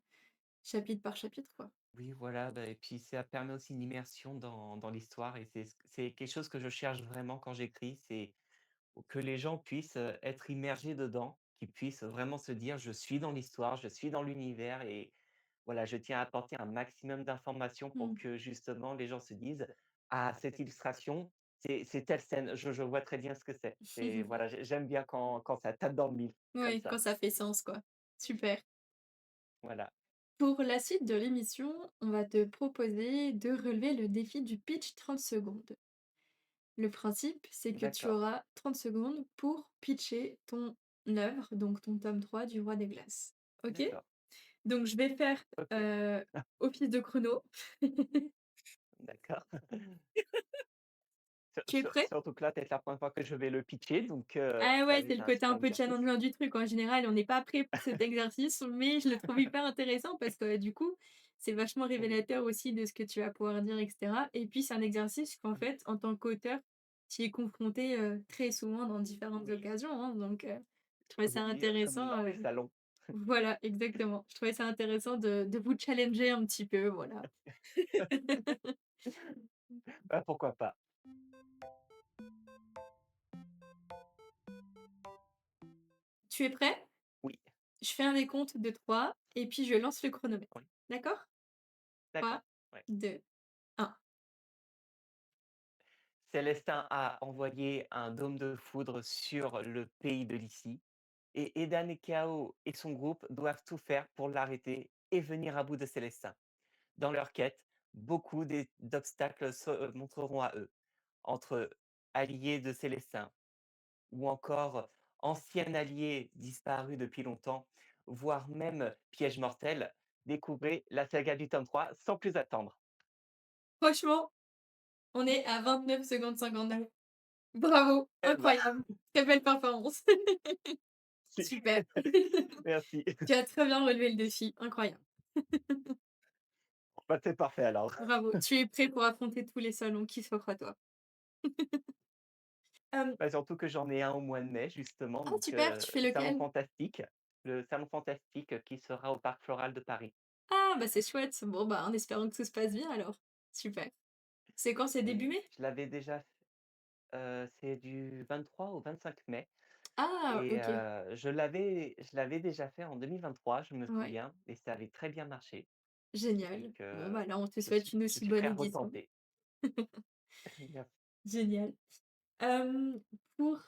chapitre par chapitre quoi. Oui, voilà, bah et puis ça permet aussi une immersion dans l'histoire et c'est quelque chose que je cherche vraiment quand j'écris, c'est que les gens puissent, être immergés dedans, qu'ils puissent vraiment se dire: «Je suis dans l'histoire, je suis dans l'univers» et voilà, je tiens à apporter un maximum d'informations pour Mmh. que justement les gens se disent: «Ah, cette illustration, c'est telle scène, je vois très bien ce que c'est». C'est voilà, j'aime bien quand ça tape dans le mille, comme Oui, quand ça. ça fait sens quoi. Super. Voilà, Pour la suite de l'émission, on va te proposer de relever le défi du pitch 30 secondes. Le principe, c'est que tu d'accord, auras 30 secondes pour pitcher ton œuvre, donc ton tome 3 du Roi des Glaces. OK? d'accord, Donc je vais faire, OK, heu, office de chrono. d'accord. Tu es prêt? Surtout que là, peut-être la première fois que je vais le pitcher, donc Ah ça ouais, va c'est être le un côté un super peu exercice. challengeant du truc. En général, on n'est pas prêt pour cet exercice, mais je le trouve hyper intéressant parce que, du coup, c'est vachement Oui, révélateur aussi de ce que tu vas pouvoir dire et cetera et puis c'est un exercice qu'en oui, fait, en tant qu'auteur, tu y es confronté, très souvent dans différentes oui, occasions, hein, donc je trouvais ça oui, comme intéressant, dans les salons. voilà, exactement. Je trouvais ça intéressant de vous challenger un petit peu, voilà. Bah, pourquoi pas? Tu es prêt? Oui, Je fais un décompte de 3 et puis je lance le chronomètre. oui, D'accord? d'accord, 3, ouais. 2, 1. Célestin a envoyé un dôme de foudre sur le pays de Lycie et Edan et Chaos et son groupe doivent tout faire pour l'arrêter et venir à bout de Célestin. Dans leur quête, beaucoup d'obstacles se montreront à eux, entre alliés de Célestin ou encore ancien allié disparu depuis longtemps, voire même piège mortel. Découvrez la saga du tome 3 sans plus attendre. Franchement, on est à 29 secondes 59. Bravo, Eh ben, incroyable, très belle performance. merci. Super. Merci. Tu as très bien relevé le défi, incroyable. Bah, c'est parfait alors. Bravo, tu es prêt pour affronter tous les salons qui s'offrent à toi. Hem, Bah, surtout que j'en ai un au mois de mai justement, ah donc super, tu fais salon lequel? fantastique, le salon fantastique qui sera au Parc Floral de Paris. Ah bah, c'est chouette. Bon, bah, en espérant que tout se passe bien alors. Super. C'est quand? C'est début Oui, mai? je l'avais déjà c'est du 23 au 25 mai Ah et OK, je l'avais déjà fait en 2023, je me ouais, souviens et ça avait très bien marché. Donc génial. Bon, bah, là, on te je souhaite suis une je aussi suis bonne prêt à édition. retenter. Merci. Génial. Pour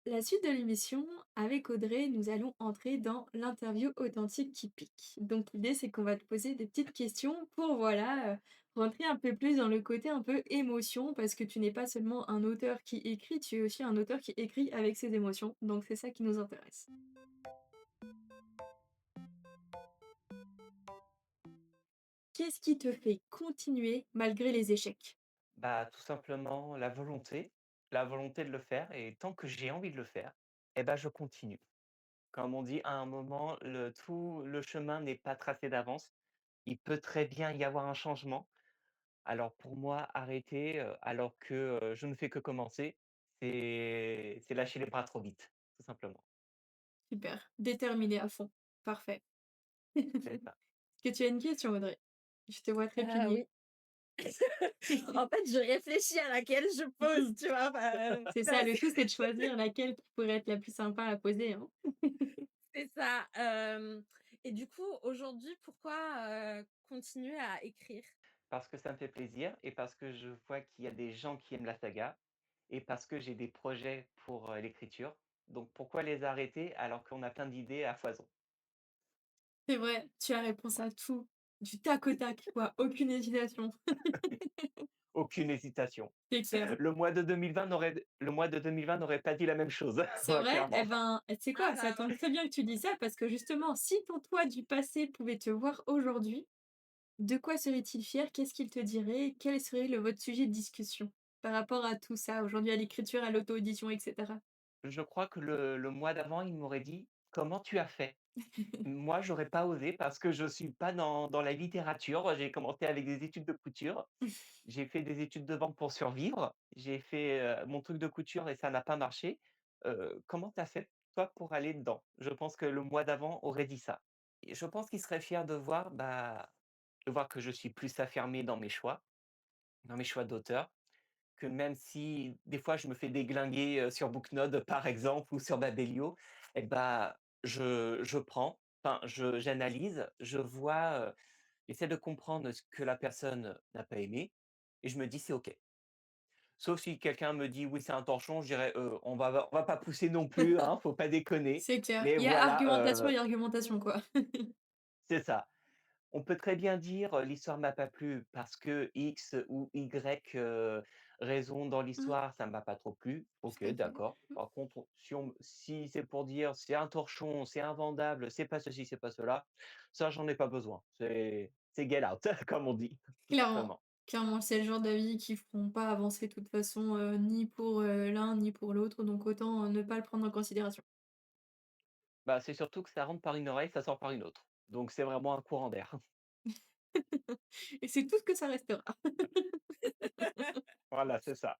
la suite de l'émission, avec Audrey, nous allons entrer dans l'interview authentique qui pique. Donc l'idée, c'est qu'on va te poser des petites questions pour, voilà, rentrer un peu plus dans le côté un peu émotion, parce que tu n'es pas seulement un auteur qui écrit, tu es aussi un auteur qui écrit avec ses émotions. Donc c'est ça qui nous intéresse. Qu'est-ce qui te fait continuer malgré les échecs? Bah, tout simplement la volonté de le faire et tant que j'ai envie de le faire et ben je continue. Comme on dit, à un moment, tout le chemin n'est pas tracé d'avance. Il peut très bien y avoir un changement. Alors pour moi, arrêter, alors que, je ne fais que commencer, c'est lâcher les bras trop vite, tout simplement. Super, déterminé à fond. Parfait. C'est ça. Est-ce que tu as une question, Audrey? Je te vois Ah trépigner. oui. En fait, je réfléchis à laquelle je pose, Mmh. tu vois? Enfin, C'est ça, le tout, c'est de choisir laquelle qui pourrait être la plus sympa à poser, hein. c'est ça, et du coup, aujourd'hui, pourquoi, continuer à écrire? Parce que ça me fait plaisir et parce que je vois qu'il y a des gens qui aiment la saga et parce que j'ai des projets pour, l'écriture. Donc pourquoi les arrêter alors qu'on a plein d'idées à foison? C'est vrai, tu as réponse à tout, du tac au tac, quoi, aucune hésitation. Aucune hésitation. C'est clair. Le mois de 2020 n'aurait pas dit la même chose, C'est vrai? Eh clairement. ben, tu sais Ah quoi? Ça bah, tombe très bien que tu dis ça parce que justement, si ton toi du passé pouvait te voir aujourd'hui, de quoi serait-il fier? Qu'est-ce qu'il te dirait? Quel serait le votre sujet de discussion par rapport à tout ça, aujourd'hui, à l'écriture, à l'auto-édition et cetera? Je crois que le mois d'avant, il m'aurait dit: «Comment tu as fait?» Moi, j'aurais pas osé parce que je suis pas dans la littérature. J'ai commencé avec des études de couture. J'ai fait des études de vente pour survivre. J'ai fait, mon truc de couture et ça n'a pas marché. Comment tu as fait, toi, pour aller dedans? Je pense que le mois d'avant aurait dit ça et je pense qu'il serait fier de voir, de voir que je suis plus affirmé dans mes choix d'auteur, que même si des fois je me fais déglinguer, sur Booknode par exemple ou sur Babelio et je prends, enfin j'analyse, je vois, j'essaie de comprendre ce que la personne n'a pas aimé et je me dis: «C'est OK». Sauf si quelqu'un me dit: «Oui, c'est un torchon», je dirais: on va pas pousser non plus, hein, faut pas déconner». C'est clair. Mais Il y a voilà, argumentation et argumentation, quoi. c'est ça. On peut très bien dire, «L'histoire m'a pas plu parce que X ou Y, raison dans Mmh, l'histoire, ça m'a pas trop plu». OK, tout à fait. d'accord. Par contre, si c'est pour dire: «C'est un torchon, c'est invendable, c'est pas ceci, c'est pas cela», ça j'en ai pas besoin. C'est get out comme on dit, tout Clairement, simplement. clairement, c'est le genre d'avis qui feront pas avancer de toute façon, ni pour, l'un ni pour l'autre, donc autant, ne pas le prendre en considération. Bah, c'est surtout que ça rentre par une oreille, ça sort par une autre. Donc c'est vraiment un courant d'air. Et c'est tout ce que ça restera. Voilà, c'est ça.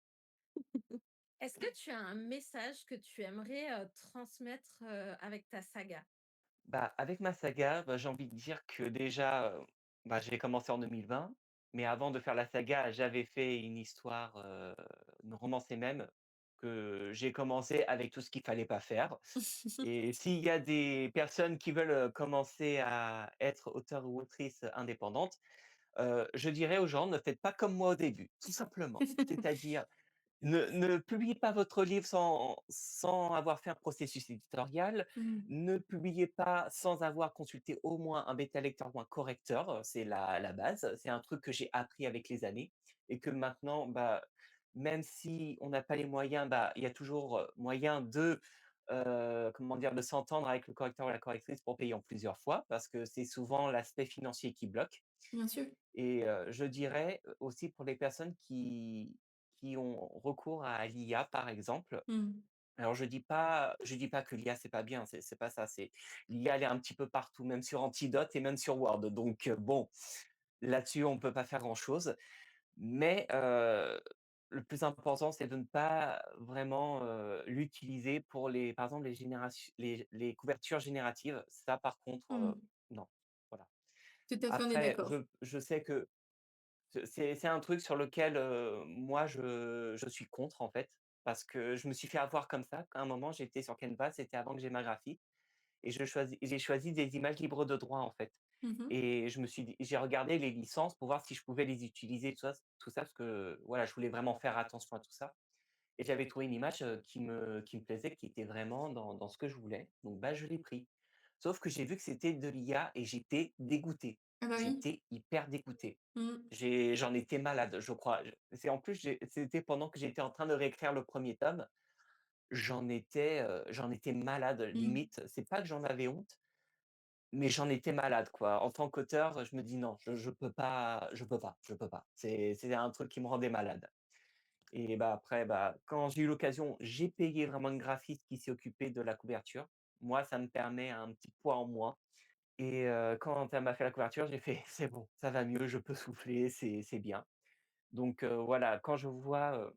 est-ce que tu as un message que tu aimerais, transmettre, avec ta saga? Bah, avec ma saga, j'ai envie de dire que déjà, j'ai commencé en 2020, mais avant de faire la saga, j'avais fait une histoire, une romancée même, que j'ai commencé avec tout ce qu'il fallait pas faire et s'il y a des personnes qui veulent, commencer à être auteur ou autrice indépendante, je dirais aux gens: «Ne faites pas comme moi au début», tout simplement. C'est-à-dire ne publiez pas votre livre sans avoir fait un processus éditorial. Mmh. Ne publiez pas sans avoir consulté au moins un bêta-lecteur ou un correcteur, c'est la base. C'est un truc que j'ai appris avec les années et que maintenant, même si on n'a pas les moyens, il y a toujours, moyen de, comment dire? De s'entendre avec le correcteur ou la correctrice pour payer en plusieurs fois parce que c'est souvent l'aspect financier qui bloque. Bien sûr. Et je dirais, aussi pour les personnes qui ont recours à l'IA, par exemple. Mmh. Alors je dis pas que l'IA, c'est pas bien, c'est pas ça, c'est l'IA, elle est un petit peu partout, même sur Antidote et même sur Word. Donc bon, là-dessus, on ne peut pas faire grand-chose. Mais le plus important, c'est de ne pas vraiment, l'utiliser pour par exemple, les couvertures génératives. Ça, par contre, Mmh. non. Voilà. Tout à fait, on est Après, d'accord. je sais que c'est un truc sur lequel, moi je suis contre en fait, parce que je me suis fait avoir comme ça. À un moment, j'étais sur Canva, c'était avant que j'ai ma graphie et j'ai choisi des images libres de droit en fait Mmh mh. et j'ai regardé les licences pour voir si je pouvais les utiliser tout ça parce que voilà, je voulais vraiment faire attention à tout ça et j'avais trouvé une image, qui me plaisait, qui était vraiment dans ce que je voulais, donc je l'ai pris. Sauf que j'ai vu que c'était de l'IA et j'étais dégoûté. Ah bah oui. J'étais hyper dégoûté. Mmh. J'en étais malade, je crois. C'est en plus, c'était pendant que j'étais en train de réécrire le premier tome. J'en étais malade, Mmh. limite. C'est pas que j'en avais honte, mais j'en étais malade, quoi. En tant qu'auteur, je me dis: «Non, je peux pas, je peux pas, je peux pas». C'est un truc qui me rendait malade et après, quand j'ai eu l'occasion, j'ai payé vraiment une graphiste qui s'est occupée de la couverture. Moi, ça me permet un petit poids en moins et quand elle m'a fait la couverture, j'ai fait: «C'est bon, ça va mieux, je peux souffler, c'est bien». Donc voilà, quand je vois,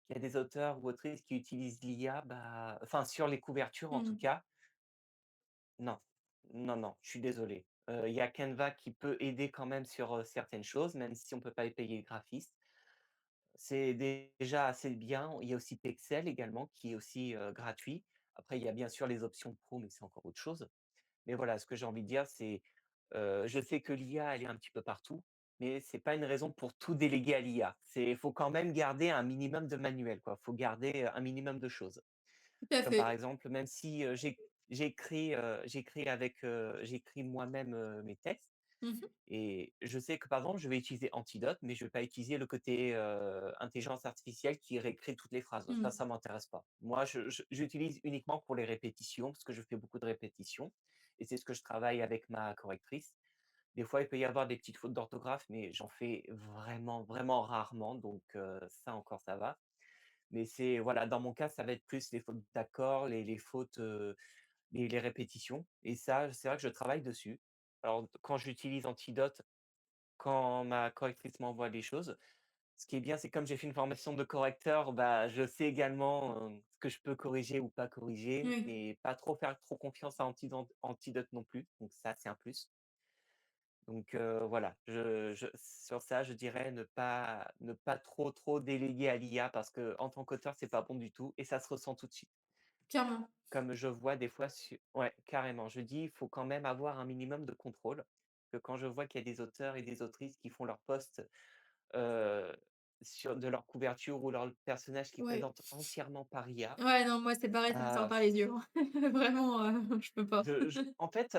qu'il y a des auteurs ou autrices qui utilisent l'IA, enfin sur les couvertures en tout Mmh. cas, non, non, non, je suis désolé. Il y a Canva qui peut aider quand même sur, certaines choses, même si on peut pas payer le graphiste. C'est déjà assez bien. Il y a aussi Pexel également qui est aussi, gratuit. Après il y a bien sûr les options pro, mais c'est encore autre chose. Mais voilà, ce que j'ai envie de dire, c'est, je sais que l'IA, elle est un petit peu partout, mais c'est pas une raison pour tout déléguer à l'IA. Il faut quand même garder un minimum de manuel, quoi. Faut garder, un minimum de choses. Tout à Comme par fait. exemple, même si, j'ai écrit moi-même, mes textes Mmh. et je sais que, par exemple, je vais utiliser Antidote, mais je vais pas utiliser le côté, intelligence artificielle qui réécrit toutes les phrases. Mmh. Ça m'intéresse pas. Moi, j'utilise uniquement pour les répétitions, parce que je fais beaucoup de répétitions et c'est ce que je travaille avec ma correctrice. Des fois, il peut y avoir des petites fautes d'orthographe, mais j'en fais vraiment, vraiment rarement, donc ça encore, ça va. Mais c'est voilà, dans mon cas, ça va être plus les fautes d'accords, les fautes, les répétitions et ça, c'est vrai que je travaille dessus. Alors, quand j'utilise Antidote, quand ma correctrice m'envoie les choses, ce qui est bien, c'est comme j'ai fait une formation de correcteur, bah, je sais également, ce que je peux corriger ou pas corriger, Oui, mais pas trop faire trop confiance à Antidote non plus, donc ça, c'est un plus. Donc voilà, je sur ça, je dirais ne pas trop, trop déléguer à l'IA parce que en tant qu'auteur, c'est pas bon du tout et ça se ressent tout de suite. clairement. Comme je vois des fois ouais, carrément, je dis: «Il faut quand même avoir un minimum de contrôle». Que quand je vois qu'il y a des auteurs et des autrices qui font leur post, heu, sur de leur couverture ou leur personnage qui Ouais. présentent entièrement par IA, Ouais, non, moi, c'est pareil, ça me sort bah par les yeux, hein. Vraiment, je peux pas. en fait,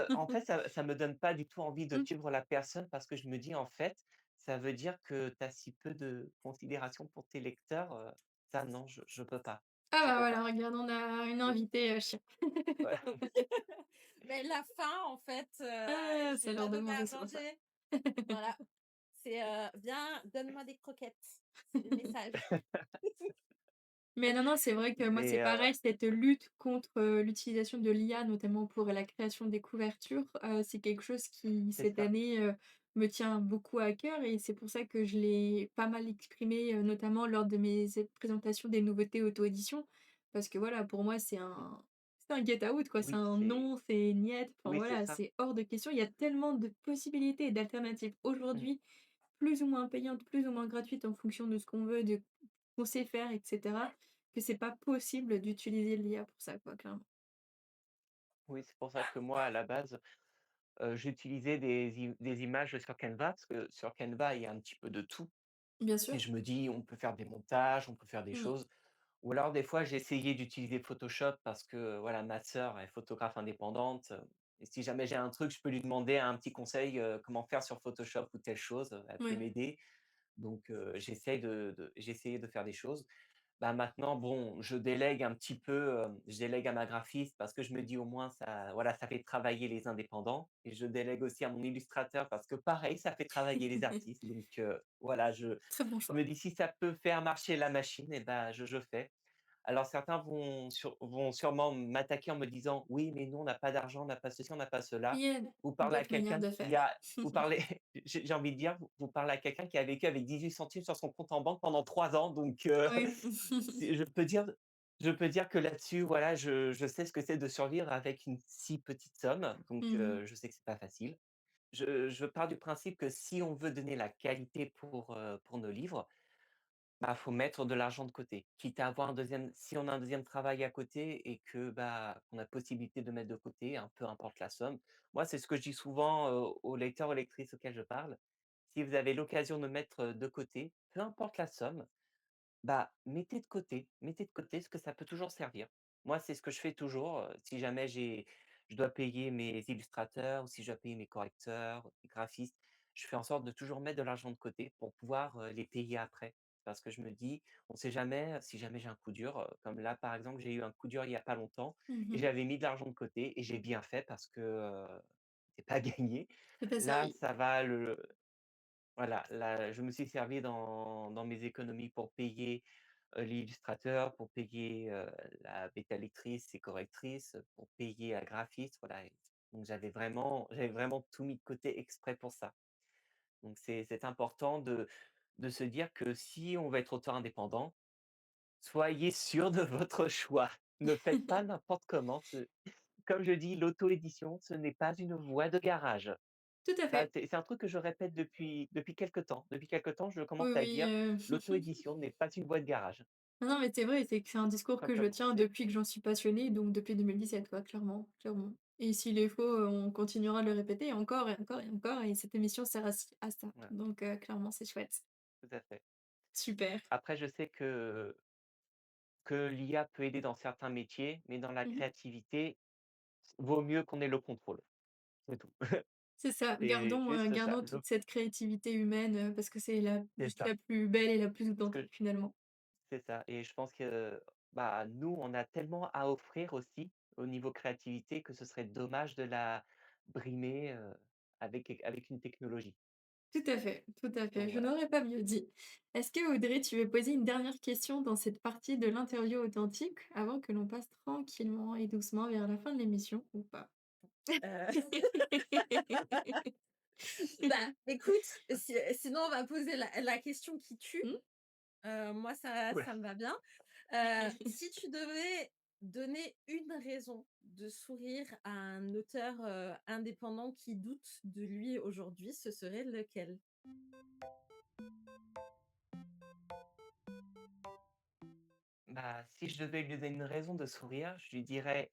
ça me donne pas du tout envie de Mmh. suivre la personne parce que je me dis: «En fait, ça veut dire que tu as si peu de considération pour tes lecteurs, ça non, je peux pas, Ah je bah peux voilà, pas». regarde, on a une Donc invitée, chien. ouais, Mais la faim, en fait, Ah, je vais c'est pas l'heure de donner manger, à c'est pour ça. manger. Voilà, c'est, «Viens, donne-moi des croquettes». C'est le message. Mais non, non, c'est vrai que moi, c'est mais pareil, cette lutte contre, l'utilisation de l'IA, notamment pour la création des couvertures, c'est quelque chose qui, c'est cette ça. année, me tient beaucoup à cœur et c'est pour ça que je l'ai pas mal exprimé, notamment lors de mes présentations des nouveautés auto-édition. Parce que voilà, pour moi, c'est un get out, quoi, c'est Oui, un non, c'est niet, enfin c'est voilà, ça. c'est hors de question. Il y a tellement de possibilités et d'alternatives Mmh. aujourd'hui, plus ou moins payantes, plus ou moins gratuites en fonction de ce qu'on veut, de qu'on sait faire et cetera, que c'est pas possible d'utiliser l'IA pour ça, quoi, clairement. Oui, c'est pour ça que moi, à la base, j'utilisais des images sur Canva parce que sur Canva, il y a un petit peu de tout Bien et sûr. je me dis: «On peut faire des montages, on peut faire des Mmh. choses». Ou alors des fois, j'ai essayé d'utiliser Photoshop parce que, voilà, ma sœur est photographe indépendante, et si jamais j'ai un truc, je peux lui demander un petit conseil, comment faire sur Photoshop ou telle chose, elle peut Ouais. m'aider. Donc j'ai essayé de faire des choses. Bah, maintenant, bon, je délègue un petit peu, je délègue à ma graphiste parce que je me dis: «Au moins ça voilà, ça fait travailler les indépendants» et je délègue aussi à mon illustrateur parce que pareil, ça fait travailler les artistes. Donc voilà, Très bon je choix. me dis: «Si ça peut faire marcher la machine et ben je fais». Alors certains vont sûrement m'attaquer en me disant: «Oui, mais nous on n'a pas d'argent, on n'a pas ceci, on n'a pas Il cela». y a Vous parlez à d'autres manières quelqu'un de qui faire. a vous parlez j'ai envie de dire, vous parlez à quelqu'un qui a vécu avec 18 centimes sur son compte en banque pendant 3 ans, donc Oui. c'est je peux dire que là-dessus, voilà, je sais ce que c'est de survivre avec une si petite somme, donc Mmh. je sais que c'est pas facile. Je pars du principe que si on veut donner la qualité pour nos livres, bah, faut mettre de l'argent de côté. Quitte à avoir un deuxième si on a un deuxième travail à côté et que, bah, qu'on a possibilité de mettre de côté, hein, peu importe la somme. Moi, c'est ce que je dis souvent, aux lecteurs, aux lectrices auxquels je parle. Si vous avez l'occasion de mettre, de côté, peu importe la somme, bah, mettez de côté ce que ça peut toujours servir. Moi, c'est ce que je fais toujours, si jamais je dois payer mes illustrateurs ou si je dois payer mes correcteurs, mes graphistes, je fais en sorte de toujours mettre de l'argent de côté pour pouvoir, les payer après. Parce que je me dis: «On ne sait jamais, si jamais j'ai un coup dur», comme là, par exemple, j'ai eu un coup dur il y a pas longtemps et Mmh. j'avais mis de l'argent de côté et j'ai bien fait parce que, c'est pas gagné. C'est pas Là, sérieux. ça va le voilà, là, je me suis servi dans mes économies pour payer, l'illustrateur, pour payer, la bêta lectrice et correctrice, pour payer la graphiste, voilà et donc j'avais vraiment tout mis de côté exprès pour ça. Donc c'est important de se dire que si on veut être auteur indépendant, soyez sûr de votre choix. Ne faites pas n'importe comment, comme je dis, l'auto-édition, ce n'est pas une voie de garage. Tout à Ça, fait. c'est un truc que je répète depuis quelque temps. Depuis quelque temps, je Oui, commence à le oui, dire: «L'auto-édition n'est pas une voie de garage», non, non, mais c'est vrai, c'est que c'est un tout discours que je simplement. tiens depuis que j'en suis passionnée, donc depuis 2017, quoi, clairement, clairement. Et s'il est faux, on continuera de le répéter encore et encore et encore, et cette émission sert à ça. Voilà, Donc clairement, c'est chouette. tout à fait. Super. Après, je sais que l'IA peut aider dans certains métiers, mais dans la Mmh. créativité, vaut mieux qu'on ait le contrôle, c'est tout. C'est ça, C'est juste ça. gardons toute cette créativité humaine, parce que c'est la C'est juste ça. la plus belle et la plus Parce que authentique finalement. c'est ça et je pense que, bah, nous, on a tellement à offrir aussi au niveau créativité que ce serait dommage de la brimer, avec une technologie. Tout à fait, tout à fait. Donc Je voilà. n'aurais pas mieux dit. Est-ce que Audrey, tu veux poser une dernière question dans cette partie de l'interview authentique avant que l'on passe tranquillement et doucement vers la fin de l'émission ou pas? Heu, bah, écoute, sinon on va poser la question qui tue. Mmh? Moi ça Ouh là! ça me va bien. Si tu devais donner une raison de sourire à un auteur, indépendant qui doute de lui aujourd'hui, ce serait lequel? Bah, si je devais lui donner une raison de sourire, je lui dirais: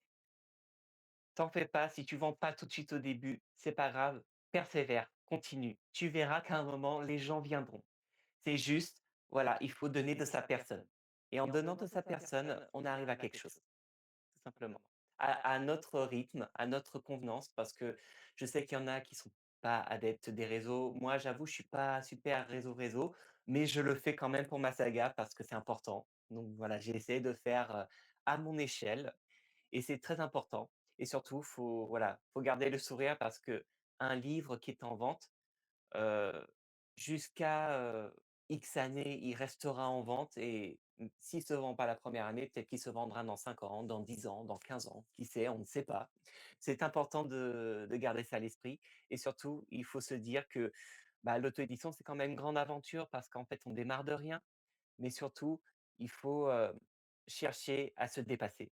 «T'en fais pas, si tu vends pas tout de suite au début, c'est pas grave, persévère, continue. Tu verras qu'à un moment, les gens viendront». C'est juste, voilà, il faut donner de sa personne et en donnant de sa personne, on arrive à quelque chose, tout simplement. À notre rythme, à notre convenance, parce que je sais qu'il y en a qui sont pas adeptes des réseaux. Moi, j'avoue, je suis pas super réseau, mais je le fais quand même pour ma saga parce que c'est important. Donc voilà, j'ai essayé de faire, à mon échelle et c'est très important et surtout, faut garder le sourire parce que un livre qui est en vente, Heu, jusqu'à, X années, il restera en vente et s'il se vend pas la première année, peut-être qu'il se vendra dans 5 ans, dans 10 ans, dans 15 ans, qui sait? On ne sait pas. C'est important de garder ça à l'esprit et surtout, il faut se dire que, bah, l'auto-édition, c'est quand même une grande aventure parce qu'en fait, on démarre de rien, mais surtout, il faut, chercher à se dépasser.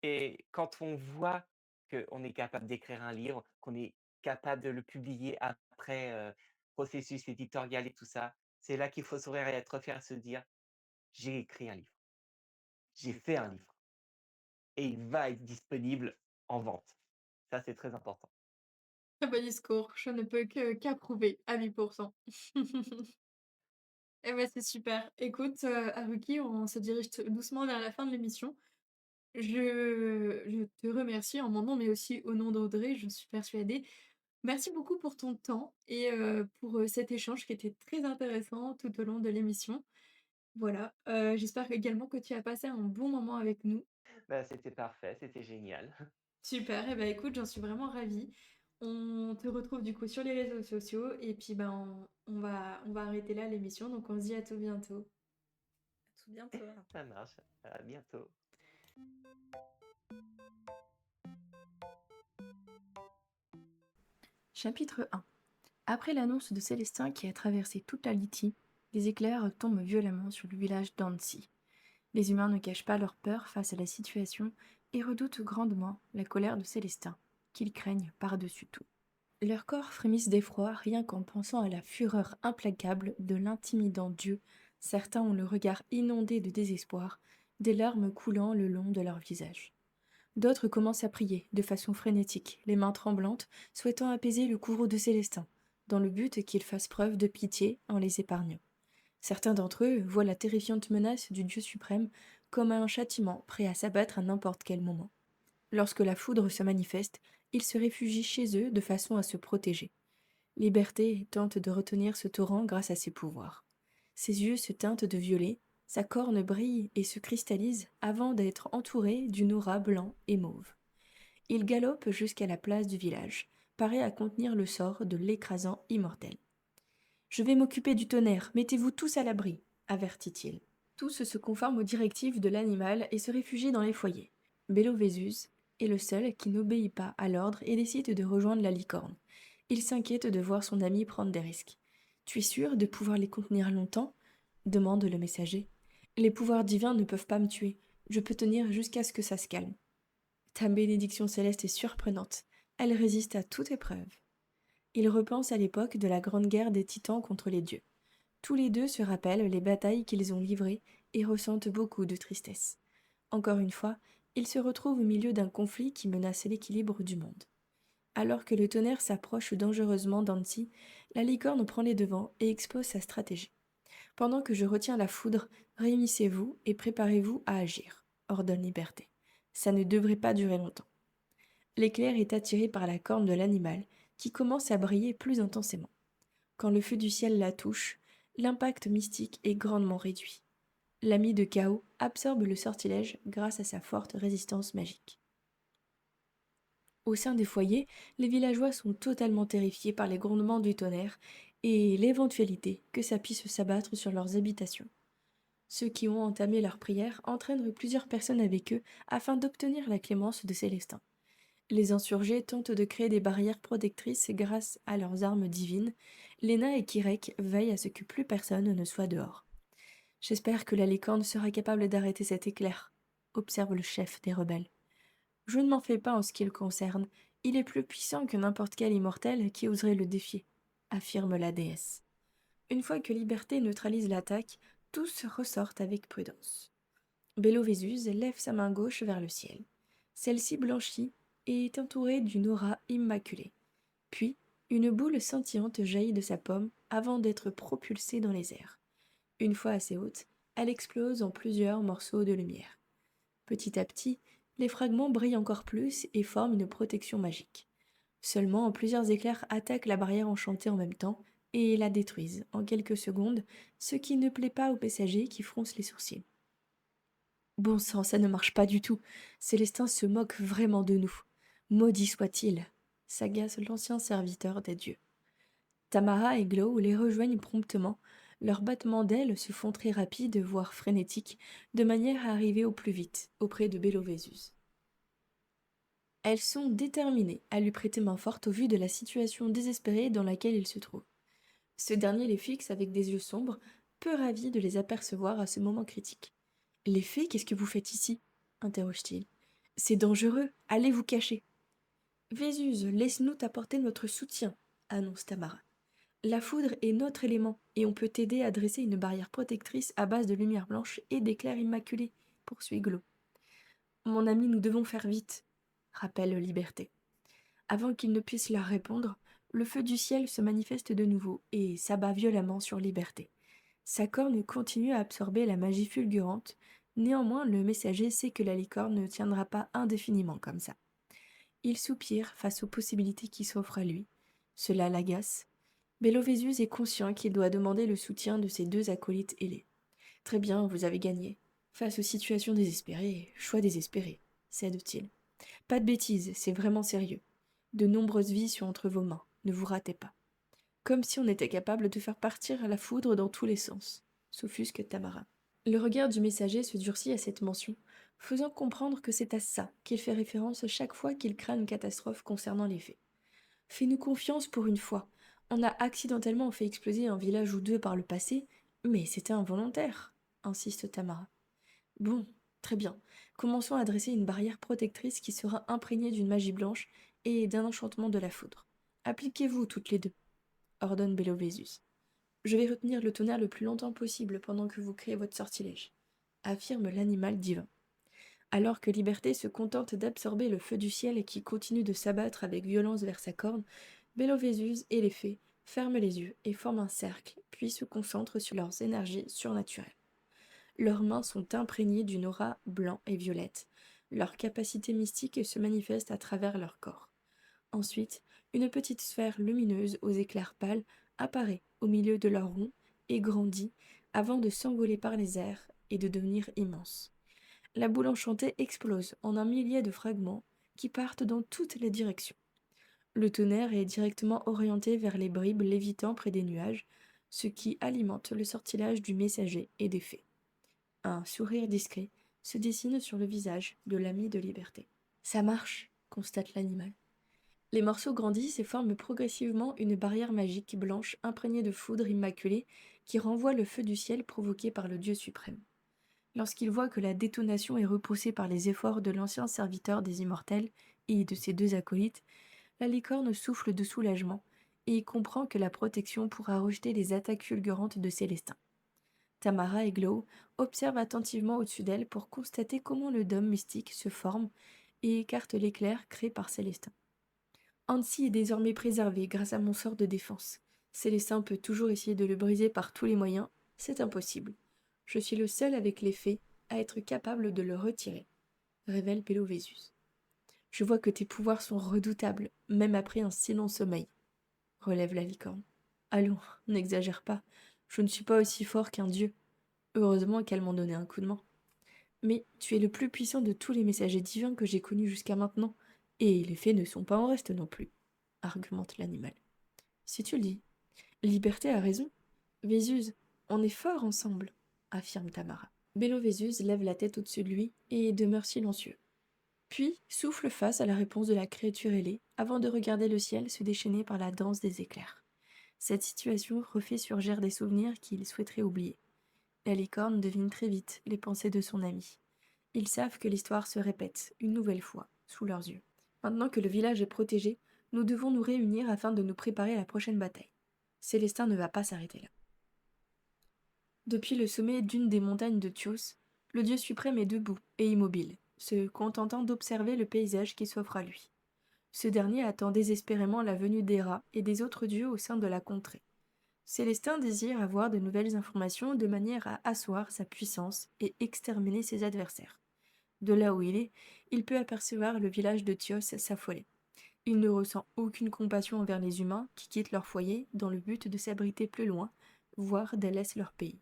Et quand on voit qu'on est capable d'écrire un livre, qu'on est capable de le publier après, processus éditorial et tout ça, c'est là qu'il faut sourire et être fier et se dire: «J'ai écrit un livre, j'ai fait un livre et il va être disponible en vente». Ça, c'est très important. Très beau discours, je ne peux que qu'approuver à 1000. Eh ben c'est super. Écoute, Haruki, on se dirige doucement vers la fin de l'émission. Je te remercie en mon nom, mais aussi au nom d'Audrey, je suis persuadée. Merci beaucoup pour ton temps et pour, cet échange qui était très intéressant tout au long de l'émission. Voilà, j'espère également que tu as passé un bon moment avec nous. Bah, c'était parfait, c'était génial. Super, et ben écoute, j'en suis vraiment ravie. On te retrouve du coup sur les réseaux sociaux et puis, ben, on va arrêter là l'émission, donc on se dit à tout bientôt. À tout bientôt. Ça marche, à bientôt. Chapitre 1. Après l'annonce de Célestin qui a traversé toute la Lydie, des éclairs tombent violemment sur le village d'Annecy. Les humains ne cachent pas leur peur face à la situation et redoutent grandement la colère de Célestin, qu'ils craignent par-dessus tout. Leurs corps frémissent d'effroi rien qu'en pensant à la fureur implacable de l'intimidant Dieu. Certains ont le regard inondé de désespoir, des larmes coulant le long de leur visage. D'autres commencent à prier, de façon frénétique, les mains tremblantes, souhaitant apaiser le courroux de Célestin, dans le but qu'il fasse preuve de pitié en les épargnant. Certains d'entre eux voient la terrifiante menace du Dieu suprême comme un châtiment prêt à s'abattre à n'importe quel moment. Lorsque la foudre se manifeste, ils se réfugient chez eux de façon à se protéger. Liberté tente de retenir ce torrent grâce à ses pouvoirs. Ses yeux se teintent de violet, sa corne brille et se cristallise avant d'être entouré d'une aura blanc et mauve. Il galope jusqu'à la place du village, paré à contenir le sort de l'écrasant immortel. Je vais m'occuper du tonnerre, mettez-vous tous à l'abri, avertit-il. Tous se conforment aux directives de l'animal et se réfugient dans les foyers. Belovésus est le seul qui n'obéit pas à l'ordre et décide de rejoindre la licorne. Il s'inquiète de voir son ami prendre des risques. Tu es sûr de pouvoir les contenir longtemps demande le messager. Les pouvoirs divins ne peuvent pas me tuer. Je peux tenir jusqu'à ce que ça se calme. Ta bénédiction céleste est surprenante. Elle résiste à toute épreuve. Il repense à l'époque de la grande guerre des titans contre les dieux. Tous les deux se rappellent les batailles qu'ils ont livrées et ressentent beaucoup de tristesse. Encore une fois, ils se retrouvent au milieu d'un conflit qui menace l'équilibre du monde. Alors que le tonnerre s'approche dangereusement d'Annecy, la licorne prend les devants et expose sa stratégie. Pendant que je retiens la foudre, réunissez-vous et préparez-vous à agir, ordonne Liberté. Ça ne devrait pas durer longtemps. L'éclair est attiré par la corne de l'animal, qui commence à briller plus intensément. Quand le feu du ciel la touche, l'impact mystique est grandement réduit. L'ami de Chaos absorbe le sortilège grâce à sa forte résistance magique. Au sein des foyers, les villageois sont totalement terrifiés par les grondements du tonnerre et l'éventualité que ça puisse s'abattre sur leurs habitations. Ceux qui ont entamé leur prière entraînent plusieurs personnes avec eux afin d'obtenir la clémence de Célestin. Les insurgés tentent de créer des barrières protectrices grâce à leurs armes divines. Léna et Kirek veillent à ce que plus personne ne soit dehors. J'espère que la licorne sera capable d'arrêter cet éclair, observe le chef des rebelles. Je ne m'en fais pas en ce qui le concerne. Il est plus puissant que n'importe quel immortel qui oserait le défier, affirme la déesse. Une fois que Liberté neutralise l'attaque, tous ressortent avec prudence. Bélovésus lève sa main gauche vers le ciel. Celle-ci blanchit et est entourée d'une aura immaculée. Puis, une boule scintillante jaillit de sa paume avant d'être propulsée dans les airs. Une fois assez haute, elle explose en plusieurs morceaux de lumière. Petit à petit, les fragments brillent encore plus et forment une protection magique. Seulement, plusieurs éclairs attaquent la barrière enchantée en même temps et la détruisent en quelques secondes, ce qui ne plaît pas aux passagers qui froncent les sourcils. Bon sang, ça ne marche pas du tout. Célestin se moque vraiment de nous. Maudit soit-il, s'agace l'ancien serviteur des dieux. Tamara et Glow les rejoignent promptement. Leurs battements d'ailes se font très rapides, voire frénétiques, de manière à arriver au plus vite auprès de Bélovésus. Elles sont déterminées à lui prêter main forte au vu de la situation désespérée dans laquelle il se trouve. Ce dernier les fixe avec des yeux sombres, peu ravi de les apercevoir à ce moment critique. « Les fées, qu'est-ce que vous faites ici ?» interroge-t-il. « C'est dangereux, allez vous cacher. »« Vésus, laisse-nous t'apporter notre soutien, » annonce Tamara. « La foudre est notre élément, et on peut t'aider à dresser une barrière protectrice à base de lumière blanche et d'éclairs immaculés, poursuit Glow. « Mon ami, nous devons faire vite, » rappelle Liberté. Avant qu'il ne puisse leur répondre, le feu du ciel se manifeste de nouveau et s'abat violemment sur Liberté. Sa corne continue à absorber la magie fulgurante, néanmoins le messager sait que la licorne ne tiendra pas indéfiniment comme ça. Il soupire face aux possibilités qui s'offrent à lui. Cela l'agace. Bélovésus est conscient qu'il doit demander le soutien de ses deux acolytes ailés. « Très bien, vous avez gagné. Face aux situations désespérées, choix désespéré, cède-t-il. Pas de bêtises, c'est vraiment sérieux. De nombreuses vies sont entre vos mains, ne vous ratez pas. Comme si on était capable de faire partir la foudre dans tous les sens, s'offusque Tamara. Le regard du messager se durcit à cette mention, faisant comprendre que c'est à ça qu'il fait référence chaque fois qu'il craint une catastrophe concernant les faits. Fais-nous confiance pour une fois. On a accidentellement fait exploser un village ou deux par le passé, mais c'était involontaire, insiste Tamara. Bon, très bien. Commençons à dresser une barrière protectrice qui sera imprégnée d'une magie blanche et d'un enchantement de la foudre. Appliquez-vous toutes les deux, ordonne Bélovésus. Je vais retenir le tonnerre le plus longtemps possible pendant que vous créez votre sortilège, affirme l'animal divin. Alors que Liberté se contente d'absorber le feu du ciel et qui continue de s'abattre avec violence vers sa corne, Bélovésus et les fées ferment les yeux et forment un cercle, puis se concentrent sur leurs énergies surnaturelles. Leurs mains sont imprégnées d'une aura blanc et violette. Leur capacité mystique se manifeste à travers leur corps. Ensuite, une petite sphère lumineuse aux éclairs pâles apparaît au milieu de leur rond et grandit avant de s'envoler par les airs et de devenir immense. La boule enchantée explose en un millier de fragments qui partent dans toutes les directions. Le tonnerre est directement orienté vers les bribes lévitant près des nuages, ce qui alimente le sortilège du messager et des fées. Un sourire discret se dessine sur le visage de l'ami de Liberté. « Ça marche !» constate l'animal. Les morceaux grandissent et forment progressivement une barrière magique blanche imprégnée de foudre immaculée qui renvoie le feu du ciel provoqué par le Dieu suprême. Lorsqu'il voit que la détonation est repoussée par les efforts de l'ancien serviteur des immortels et de ses deux acolytes, la licorne souffle de soulagement et comprend que la protection pourra rejeter les attaques fulgurantes de Célestin. Tamara et Glow observent attentivement au-dessus d'elle pour constater comment le dôme mystique se forme et écarte l'éclair créé par Célestin. Hansi est désormais préservé grâce à mon sort de défense. Célestin peut toujours essayer de le briser par tous les moyens, c'est impossible. Je suis le seul avec les fées à être capable de le retirer, révèle Belovésus. Je vois que tes pouvoirs sont redoutables, même après un si long sommeil, relève la licorne. Allons, n'exagère pas, je ne suis pas aussi fort qu'un dieu. Heureusement qu'elles m'ont donné un coup de main. Mais tu es le plus puissant de tous les messagers divins que j'ai connus jusqu'à maintenant, et les fées ne sont pas en reste non plus, argumente l'animal. Si tu le dis. Liberté a raison. Vésus, on est forts ensemble, affirme Tamara. Bélovésus lève la tête au-dessus de lui et demeure silencieux. Puis souffle face à la réponse de la créature ailée, avant de regarder le ciel se déchaîner par la danse des éclairs. Cette situation refait surgir des souvenirs qu'il souhaiterait oublier. La licorne devine très vite les pensées de son ami. Ils savent que l'histoire se répète, une nouvelle fois, sous leurs yeux. Maintenant que le village est protégé, nous devons nous réunir afin de nous préparer à la prochaine bataille. Célestin ne va pas s'arrêter là. Depuis le sommet d'une des montagnes de Thios, le dieu suprême est debout et immobile, se contentant d'observer le paysage qui s'offre à lui. Ce dernier attend désespérément la venue d'Héra et des autres dieux au sein de la contrée. Célestin désire avoir de nouvelles informations de manière à asseoir sa puissance et exterminer ses adversaires. De là où il peut apercevoir le village de Thios s'affoler. Il ne ressent aucune compassion envers les humains qui quittent leur foyer dans le but de s'abriter plus loin, voire délaissent leur pays.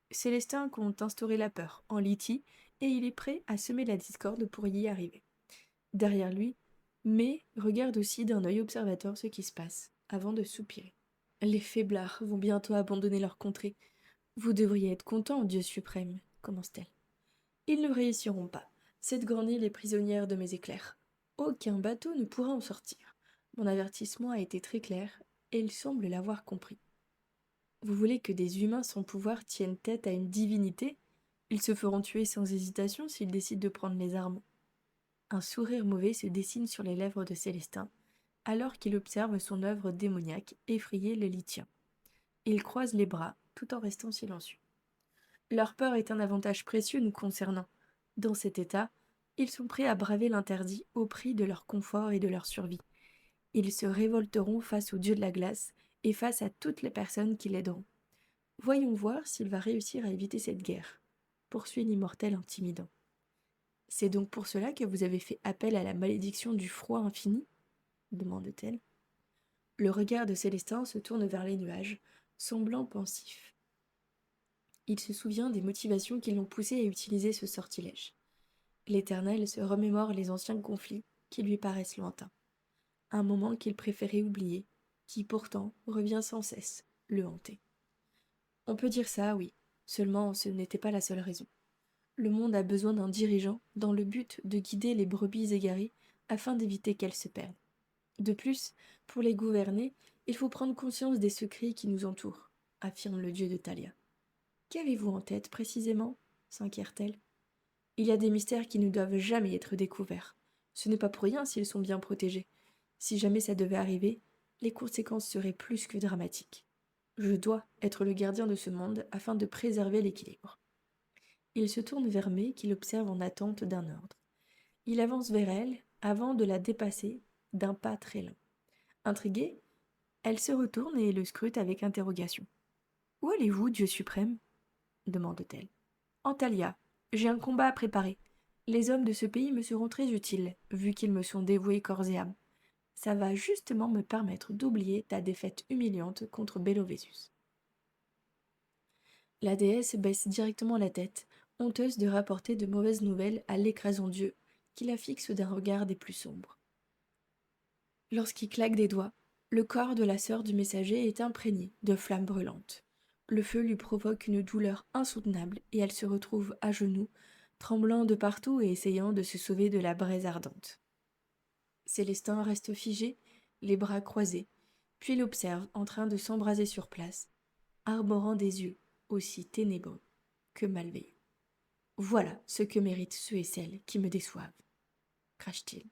Célestin compte instaurer la peur en Lythie et il est prêt à semer la discorde pour y arriver. Derrière lui, May regarde aussi d'un œil observateur ce qui se passe, avant de soupirer. Les faiblards vont bientôt abandonner leur contrée. Vous devriez être content, Dieu suprême, commence-t-elle. Ils ne réussiront pas. Cette grande île est prisonnière de mes éclairs. Aucun bateau ne pourra en sortir. Mon avertissement a été très clair, et il semble l'avoir compris. Vous voulez que des humains sans pouvoir tiennent tête à une divinité? Ils se feront tuer sans hésitation s'ils décident de prendre les armes. Un sourire mauvais se dessine sur les lèvres de Célestin, alors qu'il observe son œuvre démoniaque effrayer les Lythiens. Il croise les bras, tout en restant silencieux. Leur peur est un avantage précieux nous concernant. Dans cet état, ils sont prêts à braver l'interdit au prix de leur confort et de leur survie. Ils se révolteront face au dieu de la glace et face à toutes les personnes qui l'aideront. Voyons voir s'il va réussir à éviter cette guerre, poursuit l'immortel intimidant. C'est donc pour cela que vous avez fait appel à la malédiction du froid infini? Demande-t-elle. Le regard de Célestin se tourne vers les nuages, semblant pensif. Il se souvient des motivations qui l'ont poussé à utiliser ce sortilège. L'Éternel se remémore les anciens conflits qui lui paraissent lointains. Un moment qu'il préférait oublier, qui pourtant revient sans cesse, le hanter. On peut dire ça, oui, seulement ce n'était pas la seule raison. Le monde a besoin d'un dirigeant dans le but de guider les brebis égarées afin d'éviter qu'elles se perdent. De plus, pour les gouverner, il faut prendre conscience des secrets qui nous entourent, affirme le dieu de Thalia. Qu'avez-vous en tête précisément? S'inquière-t-elle. Il y a des mystères qui ne doivent jamais être découverts. Ce n'est pas pour rien s'ils sont bien protégés. Si jamais ça devait arriver, les conséquences seraient plus que dramatiques. Je dois être le gardien de ce monde afin de préserver l'équilibre. Il se tourne vers May qu'il observe en attente d'un ordre. Il avance vers elle avant de la dépasser d'un pas très lent. Intriguée, elle se retourne et le scrute avec interrogation. « Où allez-vous, Dieu suprême ?» demande-t-elle. « En Thalia. J'ai un combat à préparer. Les hommes de ce pays me seront très utiles, vu qu'ils me sont dévoués corps et âme. Ça va justement me permettre d'oublier ta défaite humiliante contre Belovésus. » La déesse baisse directement la tête, honteuse de rapporter de mauvaises nouvelles à l'écrasant dieu, qui la fixe d'un regard des plus sombres. Lorsqu'il claque des doigts, le corps de la sœur du messager est imprégné de flammes brûlantes. Le feu lui provoque une douleur insoutenable et elle se retrouve à genoux, tremblant de partout et essayant de se sauver de la braise ardente. Célestin reste figé, les bras croisés, puis l'observe en train de s'embraser sur place, arborant des yeux aussi ténébreux que malveillants. Voilà ce que méritent ceux et celles qui me déçoivent, crache-t-il.